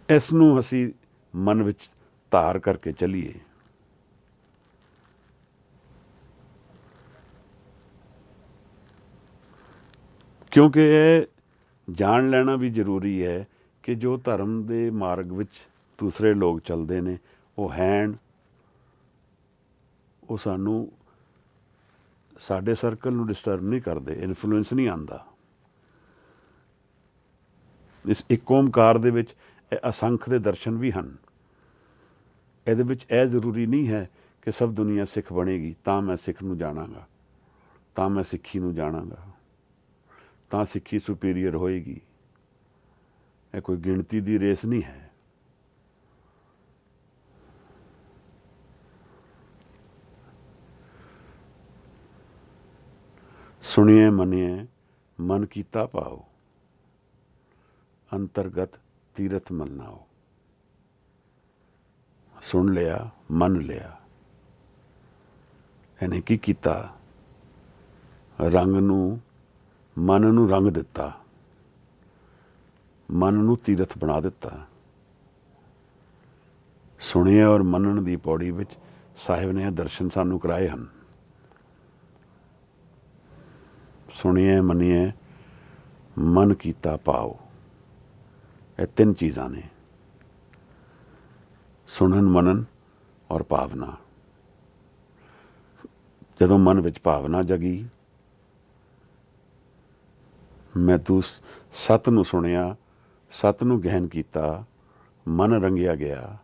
ਇਸ ਨੂੰ ਅਸੀਂ ਮਨ ਵਿੱਚ ਧਾਰ ਕਰਕੇ ਚੱਲੀਏ। ਕਿਉਂਕਿ ਇਹ ਜਾਣ ਲੈਣਾ ਵੀ ਜ਼ਰੂਰੀ ਹੈ ਕਿ ਜੋ ਧਰਮ ਦੇ ਮਾਰਗ ਵਿੱਚ ਦੂਸਰੇ ਲੋਕ ਚੱਲਦੇ ਨੇ, ਉਹ ਹੈਣ, ਉਹ ਸਾਨੂੰ ਸਾਡੇ ਸਰਕਲ ਨੂੰ ਡਿਸਟਰਬ ਨਹੀਂ ਕਰਦੇ, ਇਨਫਲੂਐਂਸ ਨਹੀਂ ਆਉਂਦਾ। ਇਸ ਇੱਕ ਓਮਕਾਰ ਦੇ ਵਿੱਚ ਇਹ ਅਸੰਖ ਦੇ ਦਰਸ਼ਨ ਵੀ ਹਨ। ਇਹਦੇ ਵਿੱਚ ਇਹ ਜ਼ਰੂਰੀ ਨਹੀਂ ਹੈ ਕਿ ਸਭ ਦੁਨੀਆ ਸਿੱਖ ਬਣੇਗੀ ਤਾਂ ਮੈਂ ਸਿੱਖ ਨੂੰ ਜਾਣਾਂਗਾ, ਤਾਂ ਮੈਂ ਸਿੱਖੀ ਨੂੰ ਜਾਣਾਂਗਾ, ਤਾਂ ਸਿੱਖੀ ਸੁਪੀਰੀਅਰ ਹੋਏਗੀ। ਇਹ ਕੋਈ ਗਿਣਤੀ ਦੀ ਰੇਸ ਨਹੀਂ ਹੈ। ਸੁਣੀਏ ਮੰਨੀਏ ਮਨ ਕੀਤਾ ਭਾਉ, ਅੰਤਰਗਤ ਤੀਰਥ ਮਲ ਨਾਉ। ਸੁਣ ਲਿਆ, ਮੰਨ ਲਿਆ, ਇਹਨੇ ਕੀ ਕੀਤਾ? ਰੰਗ ਨੂੰ, ਮਨ ਨੂੰ ਰੰਗ ਦਿੱਤਾ, ਮਨ ਨੂੰ ਤੀਰਥ ਬਣਾ ਦਿੱਤਾ। ਸੁਣੀਏ ਔਰ ਮੰਨਣ ਦੀ ਪੌੜੀ ਵਿੱਚ ਸਾਹਿਬ ਨੇ ਦਰਸ਼ਨ ਸਾਨੂੰ ਕਰਾਏ ਹਨ। ਸੁਣੀਏ ਮੰਨੀਏ ਮਨ ਕੀਤਾ ਭਾਉ, ਇਹ ਤਿੰਨ ਚੀਜ਼ਾਂ ਨੇ, ਸੁਣਨ, ਮਨਨ ਔਰ ਭਾਵਨਾ। ਜਦੋਂ ਮਨ ਵਿੱਚ ਭਾਵਨਾ ਜਗੀ, ਮੈਂ ਤੂੰ ਸਤ ਨੂੰ ਸੁਣਿਆ, ਸਤ ਨੂੰ ਗਹਿਨ ਕੀਤਾ, ਮਨ ਰੰਗਿਆ ਗਿਆ,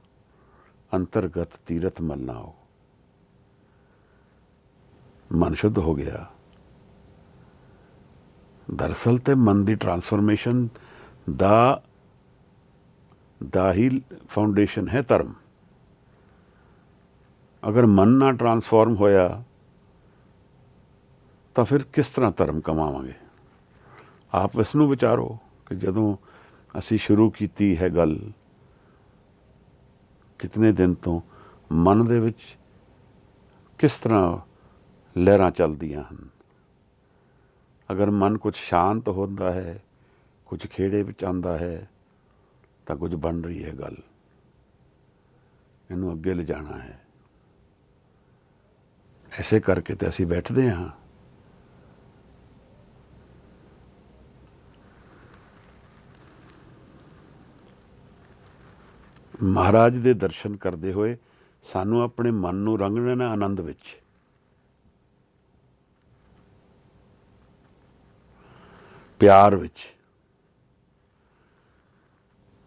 ਅੰਤਰਗਤ ਤੀਰਥ ਮਲ ਨਾਉ। ਮਨ ਸ਼ੁੱਧ ਹੋ ਗਿਆ। ਦਰਅਸਲ ਤੇ ਮਨ ਦੀ ਟਰਾਂਸਫਰਮੇਸ਼ਨ ਦਾ ਹੀ ਫਾਊਂਡੇਸ਼ਨ ਹੈ ਧਰਮ। ਅਗਰ ਮਨ ਨਾ ਟਰਾਂਸਫਾਰਮ ਹੋਇਆ ਤਾਂ ਫਿਰ ਕਿਸ ਤਰ੍ਹਾਂ ਧਰਮ ਕਮਾਵਾਂਗੇ? ਆਪ ਇਸ ਨੂੰ ਵਿਚਾਰੋ ਕਿ ਜਦੋਂ ਅਸੀਂ ਸ਼ੁਰੂ ਕੀਤੀ ਹੈ ਗੱਲ, ਕਿਤਨੇ ਦਿਨ ਤੋਂ ਮਨ ਦੇ ਵਿੱਚ ਕਿਸ ਤਰ੍ਹਾਂ ਲਹਿਰਾਂ ਚੱਲਦੀਆਂ ਹਨ। ਅਗਰ ਮਨ ਕੁਝ ਸ਼ਾਂਤ ਹੁੰਦਾ ਹੈ, ਕੁਝ ਖੇੜੇ ਵਿੱਚ ਆਉਂਦਾ ਹੈ, ਤਾਂ ਕੁਝ ਬਣ ਰਹੀ ਹੈ ਗੱਲ। ਇਹਨੂੰ ਅੱਗੇ ਲਿਜਾਣਾ ਹੈ। ਐਸੇ ਕਰਕੇ ਤੇ ਅਸੀਂ ਬੈਠਦੇ ਹਾਂ। ਮਹਾਰਾਜ ਦੇ ਦਰਸ਼ਨ ਕਰਦੇ ਹੋਏ ਸਾਨੂੰ ਆਪਣੇ ਮਨ ਨੂੰ ਰੰਗਣਾ ਆਨੰਦ ਵਿੱਚ। ਪਿਆਰ ਵਿੱਚ।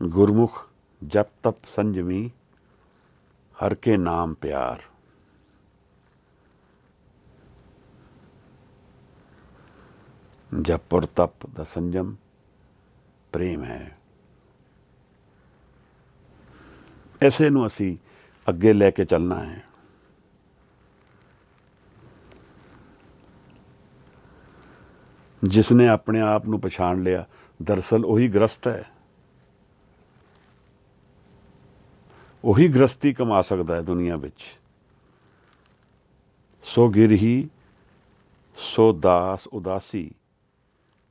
ਗੁਰਮੁਖ ਜਪ ਤਪ ਸੰਜਮੀ, ਹਰ ਕੇ ਨਾਮ ਪਿਆਰ। ਜਪ ਔਰ ਤਪ ਦਾ ਸੰਜਮ ਪ੍ਰੇਮ ਹੈ। ਐਸੇ ਨੂੰ ਅਸੀਂ ਅੱਗੇ ਲੈ ਕੇ ਚੱਲਣਾ ਹੈ। ਜਿਸਨੇ ਆਪਣੇ ਆਪ ਨੂੰ ਪਛਾਣ ਲਿਆ, ਦਰਅਸਲ ਉਹੀ ਗ੍ਰਸਤ ਹੈ। ਉਹੀ ਗ੍ਰਸਤੀ ਕਮਾ ਸਕਦਾ ਹੈ ਦੁਨੀਆ ਵਿੱਚ। ਸੋ ਗਿਰਹੀ ਸੋ ਦਾਸ ਉਦਾਸੀ,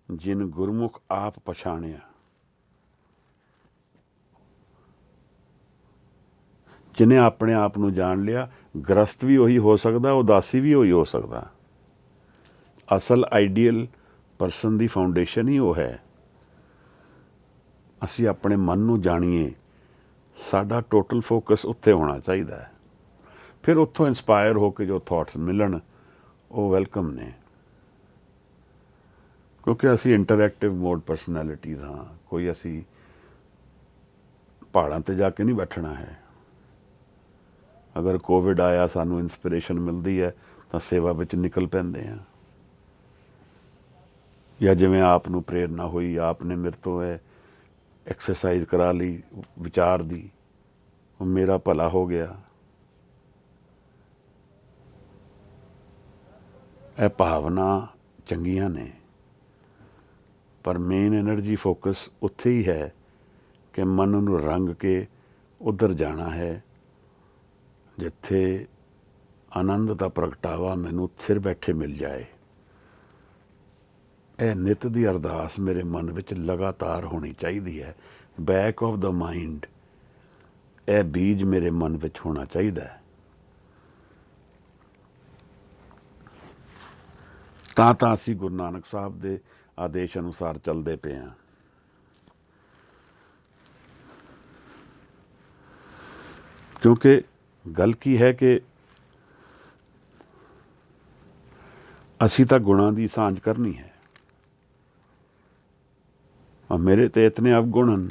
ਜਿਨ ਗੁਰਮੁਖ ਆਪ ਪਛਾਣਿਆ। ਜਿਹਨੇ ਆਪਣੇ ਆਪ ਨੂੰ ਜਾਣ ਲਿਆ, ਗ੍ਰਸਤ ਵੀ ਉਹੀ ਹੋ ਸਕਦਾ, ਉਦਾਸੀ ਵੀ ਉਹੀ ਹੋ ਸਕਦਾ। ਅਸਲ ਆਈਡੀਅਲ ਪਰਸਨ ਦੀ ਫਾਊਂਡੇਸ਼ਨ ਹੀ ਉਹ ਹੈ। ਅਸੀਂ ਆਪਣੇ ਮਨ ਨੂੰ ਜਾਣੀਏ, ਸਾਡਾ ਟੋਟਲ ਫੋਕਸ ਉੱਥੇ ਹੋਣਾ ਚਾਹੀਦਾ ਹੈ। ਫਿਰ ਉੱਥੋਂ ਇੰਸਪਾਇਰ ਹੋ ਕੇ ਜੋ ਥਾਟਸ ਮਿਲਣ ਉਹ ਵੈਲਕਮ ਨੇ। ਕਿਉਂਕਿ ਅਸੀਂ ਇੰਟਰੈਕਟਿਵ ਮੋਡ ਪਰਸਨੈਲਿਟੀਜ਼ ਹਾਂ। ਕੋਈ ਅਸੀਂ ਪਹਾੜਾਂ 'ਤੇ ਜਾ ਕੇ ਨਹੀਂ ਬੈਠਣਾ ਹੈ। ਅਗਰ ਕੋਵਿਡ ਆਇਆ, ਸਾਨੂੰ ਇੰਸਪੀਰੇਸ਼ਨ ਮਿਲਦੀ ਹੈ ਤਾਂ ਸੇਵਾ ਵਿੱਚ ਨਿਕਲ ਪੈਂਦੇ ਹਾਂ। ਜਾਂ ਜਿਵੇਂ ਆਪ ਨੂੰ ਪ੍ਰੇਰਨਾ ਹੋਈ, ਆਪ ਨੇ ਮੇਰੇ ਤੋਂ ਇਹ ਐਕਸਰਸਾਈਜ਼ ਕਰਾ ਲਈ ਵਿਚਾਰ ਦੀ, ਉਹ ਮੇਰਾ ਭਲਾ ਹੋ ਗਿਆ। ਇਹ ਭਾਵਨਾ ਚੰਗੀਆਂ ਨੇ, ਪਰ ਮੇਨ ਐਨਰਜੀ ਫੋਕਸ ਉੱਥੇ ਹੀ ਹੈ ਕਿ ਮਨ ਨੂੰ ਰੰਗ ਕੇ ਉੱਧਰ ਜਾਣਾ ਹੈ ਜਿੱਥੇ ਆਨੰਦ ਦਾ ਪ੍ਰਗਟਾਵਾ ਮੈਨੂੰ ਥਿਰ ਬੈਠੇ ਮਿਲ ਜਾਏ। ਇਹ ਨਿੱਤ ਦੀ ਅਰਦਾਸ ਮੇਰੇ ਮਨ ਵਿੱਚ ਲਗਾਤਾਰ ਹੋਣੀ ਚਾਹੀਦੀ ਹੈ। ਬੈਕ ਆਫ ਦਾ ਮਾਈਂਡ ਇਹ ਬੀਜ ਮੇਰੇ ਮਨ ਵਿੱਚ ਹੋਣਾ ਚਾਹੀਦਾ ਹੈ। ਤਾਂ ਅਸੀਂ ਗੁਰੂ ਨਾਨਕ ਸਾਹਿਬ ਦੇ ਆਦੇਸ਼ ਅਨੁਸਾਰ ਚੱਲਦੇ ਪਏ ਹਾਂ। ਕਿਉਂਕਿ ਗੱਲ ਕੀ ਹੈ ਕਿ ਅਸੀਂ ਤਾਂ ਗੁਣਾਂ ਦੀ ਸਾਂਝ ਕਰਨੀ ਹੈ। ਮੇਰੇ ਤੇ ਇਤਨੇ ਅਵਗੁਣ ਹਨ,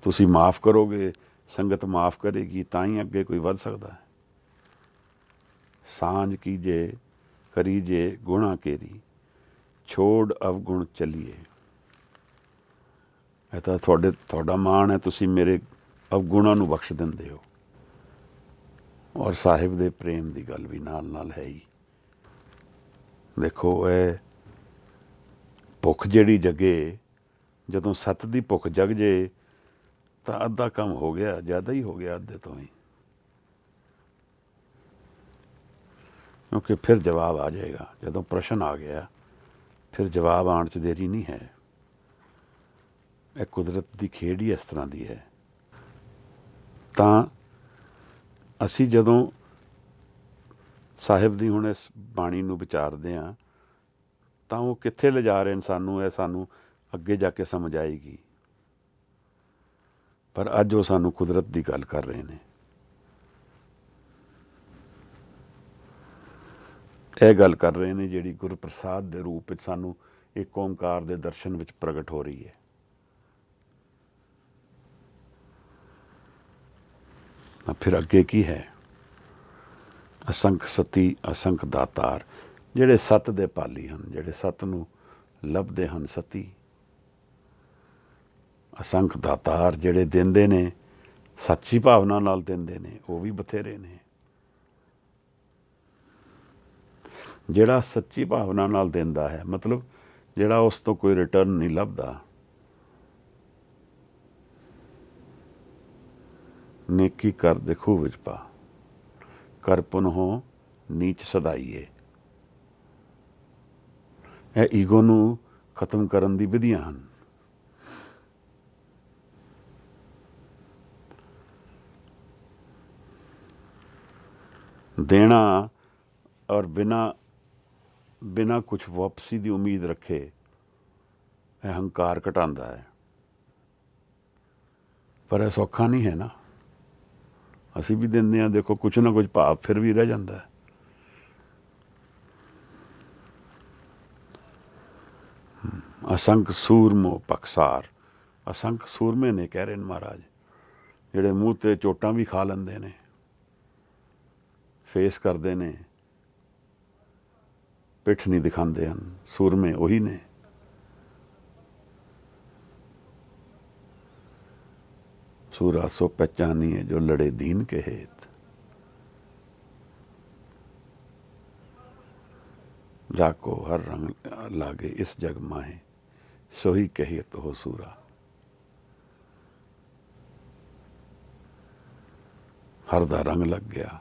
ਤੁਸੀਂ ਮਾफ़ ਕਰੋਗੇ, ਸੰਗਤ ਮਾफ़ ਕਰੇਗੀ, ਤਾਂ ਹੀ ਅੱਗੇ ਕੋਈ ਵੱਧ ਸਕਦਾ ਹੈ। ਸਾਂਝ ਕੀਜੇ ਕਰੀਜੇ ਗੁਣਾ ਕੇਰੀ, ਛੋੜ ਅਵਗੁਣ ਚੱਲੀਏ। ਇਹ ਤਾਂ ਤੁਹਾਡਾ ਮਾਣ ਹੈ, ਤੁਸੀਂ ਮੇਰੇ ਅਵਗੁਣਾਂ ਨੂੰ ਬਖਸ਼ ਦਿੰਦੇ ਹੋ। ਔਰ ਸਾਹਿਬ ਦੇ ਪ੍ਰੇਮ ਦੀ ਗੱਲ ਵੀ ਨਾਲ ਨਾਲ ਹੈ ਹੀ। ਦੇਖੋ, ਇਹ ਭੁੱਖ ਜਿਹੜੀ ਜਗੇ, ਜਦੋਂ ਸੱਤ ਦੀ ਭੁੱਖ ਜਗ ਜੇ ਤਾਂ ਅੱਧਾ ਕੰਮ ਹੋ ਗਿਆ, ਜ਼ਿਆਦਾ ਹੀ ਹੋ ਗਿਆ ਅੱਧੇ ਤੋਂ ਹੀ, ਕਿਉਂਕਿ ਫਿਰ ਜਵਾਬ ਆ ਜਾਏਗਾ। ਜਦੋਂ ਪ੍ਰਸ਼ਨ ਆ ਗਿਆ ਫਿਰ ਜਵਾਬ ਆਉਣ 'ਚ ਦੇਰੀ ਨਹੀਂ ਹੈ। ਇਹ ਕੁਦਰਤ ਦੀ ਖੇਡ ਹੀ ਇਸ ਤਰ੍ਹਾਂ ਦੀ ਹੈ। ਤਾਂ ਅਸੀਂ ਜਦੋਂ ਸਾਹਿਬ ਦੀ ਹੁਣ ਇਸ ਬਾਣੀ ਨੂੰ ਵਿਚਾਰਦੇ ਹਾਂ ਤਾਂ ਉਹ ਕਿੱਥੇ ਲਿਜਾ ਰਹੇ ਨੇ ਸਾਨੂੰ, ਇਹ ਸਾਨੂੰ ਅੱਗੇ ਜਾ ਕੇ ਸਮਝ ਆਏਗੀ। ਪਰ ਅੱਜ ਉਹ ਸਾਨੂੰ ਕੁਦਰਤ ਦੀ ਗੱਲ ਕਰ ਰਹੇ ਨੇ। ਇਹ ਗੱਲ ਕਰ ਰਹੇ ਨੇ ਜਿਹੜੀ ਗੁਰੂ ਪ੍ਰਸਾਦ ਦੇ ਰੂਪ ਵਿੱਚ ਸਾਨੂੰ ਇੱਕ ਓਂਕਾਰ ਦੇ ਦਰਸ਼ਨ ਵਿੱਚ ਪ੍ਰਗਟ ਹੋ ਰਹੀ ਹੈ। ਫਿਰ ਅੱਗੇ ਕੀ ਹੈ? ਅਸੰਖ ਸਤੀ ਅਸੰਖ ਦਾਤਾਰ, ਜਿਹੜੇ ਸੱਤ ਦੇ ਪਾਲੀ ਹਨ, ਜਿਹੜੇ ਸੱਤ ਨੂੰ ਲੱਭਦੇ ਹਨ ਸਤੀ। ਅਸੰਖ ਦਾਤਾਰ, ਜਿਹੜੇ ਦਿੰਦੇ ਨੇ ਸੱਚੀ ਭਾਵਨਾ ਨਾਲ ਦਿੰਦੇ ਨੇ, ਉਹ ਵੀ ਬਥੇਰੇ ਨੇ। ਜਿਹੜਾ ਸੱਚੀ ਭਾਵਨਾ ਨਾਲ ਦਿੰਦਾ ਹੈ, ਮਤਲਬ ਜਿਹੜਾ ਉਸ ਤੋਂ ਕੋਈ ਰਿਟਰਨ ਨਹੀਂ ਲੱਭਦਾ। ਨੇਕੀ ਕਰ ਦੇ ਖੂਹ ਵਿੱਚ ਪਾ, ਕਰ ਪੁਨਹੁ ਨੀਚ ਸਦਾਈਏ। ਇਹ ਈਗੋ ਨੂੰ ਖਤਮ ਕਰਨ ਦੀ ਵਿਧੀਆਂ ਹਨ। ਦੇਣਾ ਔਰ ਬਿਨਾਂ ਕੁਛ ਵਾਪਸੀ ਦੀ ਉਮੀਦ ਰੱਖੇ, ਇਹ ਹੰਕਾਰ ਘਟਾਉਂਦਾ ਹੈ। ਪਰ ਇਹ ਸੌਖਾ ਨਹੀਂ ਹੈ ਨਾ। ਅਸੀਂ ਵੀ ਦਿੰਦੇ ਹਾਂ, ਦੇਖੋ ਕੁਛ ਨਾ ਕੁਛ ਭਾਵ ਫਿਰ ਵੀ ਰਹਿ ਜਾਂਦਾ ਹੈ। ਅਸੰਖ ਸੂਰਮੋ ਪਕਸਾਰ, ਅਸੰਖ ਸੂਰਮੇ ਨੇ ਕਹਿ ਰਹੇ ਨੇ ਮਹਾਰਾਜ, ਜਿਹੜੇ ਮੂੰਹ 'ਤੇ ਚੋਟਾਂ ਵੀ ਖਾ ਲੈਂਦੇ ਨੇ, ਫੇਸ ਕਰਦੇ ਨੇ, ਪਿੱਠ ਨਹੀਂ ਦਿਖਾਉਂਦੇ ਹਨ। ਸੂਰਮੇ ਉਹੀ ਨੇ। ਸੂਰਾ ਸੋ ਪਹਿਚਾਨੀਏ ਜੋ ਲੜੇ ਦੀਨ ਕੇ ਹੇਤ, ਜਾको हर रंग लागे इस जग माहे, सोही कहियत हो सूरा। हर दा रंग लग गया।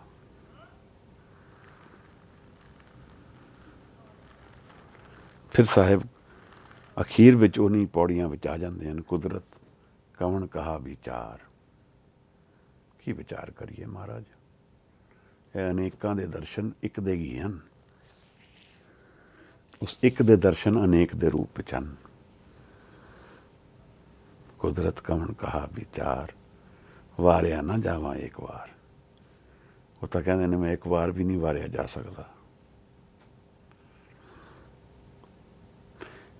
फिर साहिब अखीर विच उन्हीं पौड़ियां विच आ जाते हैं। कुदरत कवन कहा विचार, की विचार करिए महाराज। ये अनेकां दे दर्शन एक दे ही हैं। उस एक दे दर्शन अनेक दे रूप विच हन। कुदरत कवन कहा विचार, वारिया ना जावा एक बार। वो तो कहते ने मैं एक बार भी नहीं वारिया जा सकता।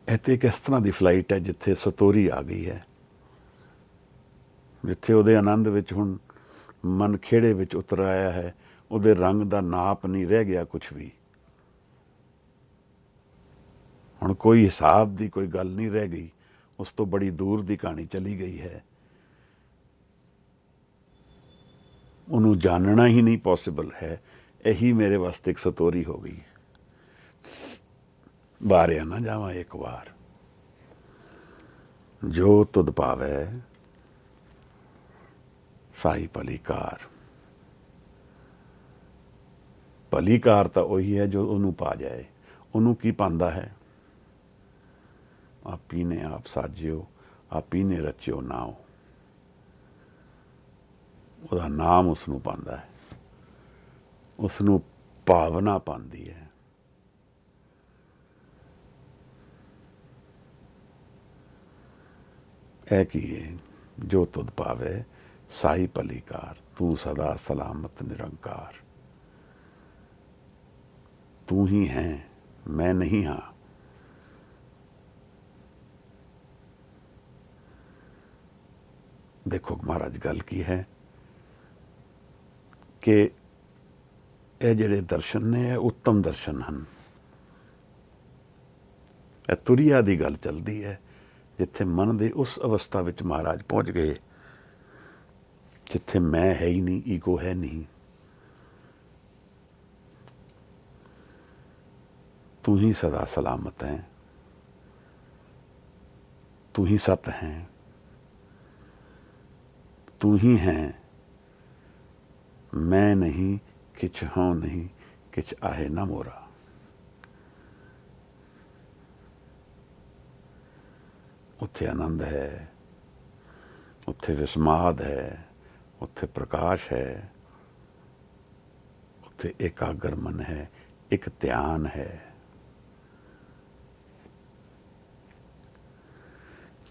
इत्थे किस तरह की फ्लाइट है जिथे सतोरी आ गई है, जिथे उहदे आनंद विच हुण मन खेड़े विच उतर आया है, उहदे रंग दा नाप नहीं रह गया कुछ भी। हुण कोई हिसाब की कोई गल नहीं रह गई, उस तो बड़ी दूर की कहानी चली गई है। उन्होंने जानना ही नहीं पॉसिबल है। यही मेरे वास्ते एक सतोरी हो गई। बारिया ना जावा एक बार, जो तुद पावे साई भलीकार। भलीकार तो वही है जो उन्होंने पा जाए। उन्होंने की पांदा है? आपी ने आप साजियो, आपी ने रचियो नाओ। ਉਹਦਾ ਨਾਮ ਉਸ ਨੂੰ ਪਾਉਂਦਾ ਹੈ, ਉਸ ਨੂੰ ਭਾਵਨਾ ਪਾਉਂਦੀ ਹੈ। ਇਹ ਕੀ ਹੈ? ਜੋ ਤੁਧ ਪਾਵੇ ਸਾਈ ਭਲੀਕਾਰ, ਤੂੰ ਸਦਾ ਸਲਾਮਤ ਨਿਰੰਕਾਰ। ਤੂੰ ਹੀ ਹੈ, ਮੈਂ ਨਹੀਂ ਹਾਂ। ਦੇਖੋ ਮਹਾਰਾਜ ਗੱਲ ਕੀ ਹੈ ਕਿ ਇਹ ਜਿਹੜੇ ਦਰਸ਼ਨ ਨੇ ਇਹ ਉੱਤਮ ਦਰਸ਼ਨ ਹਨ। ਇਹ ਤੁਰੀਆ ਦੀ ਗੱਲ ਚੱਲਦੀ ਹੈ, ਜਿੱਥੇ ਮਨ ਦੇ ਉਸ ਅਵਸਥਾ ਵਿੱਚ ਮਹਾਰਾਜ ਪਹੁੰਚ ਗਏ ਜਿੱਥੇ ਮੈਂ ਹੈ ਹੀ ਨਹੀਂ, ਈਗੋ ਹੈ ਨਹੀਂ। तू ही सदा सलामत है, तू ही सत है, तू ही है, मैं नहीं, किछ हों नहीं, किछ आहे ना मोरा। उत्थे आनंद है, उत्थे विस्माद है, उत्थे प्रकाश है, उत्थे एकाग्र मन है, एक ध्यान है।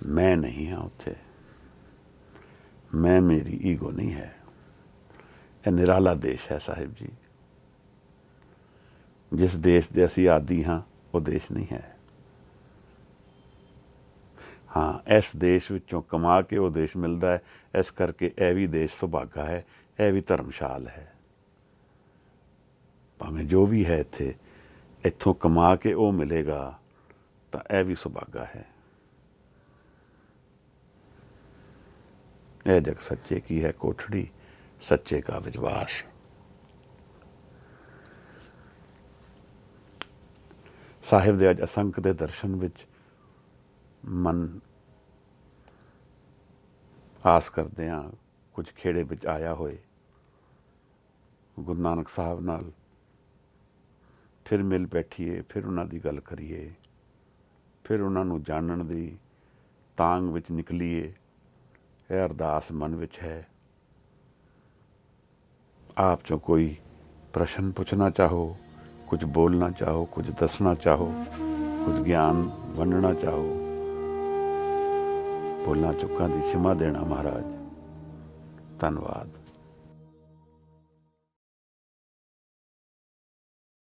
मैं नहीं हाँ उत्थे, मैं मेरी ईगो नहीं है। यह निराला देश है साहिब जी। जिस देश दे असी आदि हाँ वो देश नहीं है। हाँ, इस देश विचों कमा के वो देश मिलता है, इस करके यह भी देश सुभागा है, यह भी धर्मशाल है। भावें जो भी है इत्थे, इत्थों कमा के वो मिलेगा तो यह भी सुभागा है। यह जग सच्चे की है कोठड़ी, सच्चे का विश्वास। साहिब दे अज असंख दे दर्शन विच मन आस करदे हां कुछ खेड़े विच आया होए, गुरु नानक साहब नाल फिर मिल बैठिए, फिर उन्हां दी गल करिए, फिर उन्हां नूं जानण दी तांग विच निकलीए। यह अरदास मन विच है। आप चों कोई प्रश्न पूछना चाहो, कुछ बोलना चाहो, कुछ दसना चाहो, कुछ ज्ञान वंडना चाहो, भुलां चुकां दी क्षमा देना महाराज। धन्नवाद।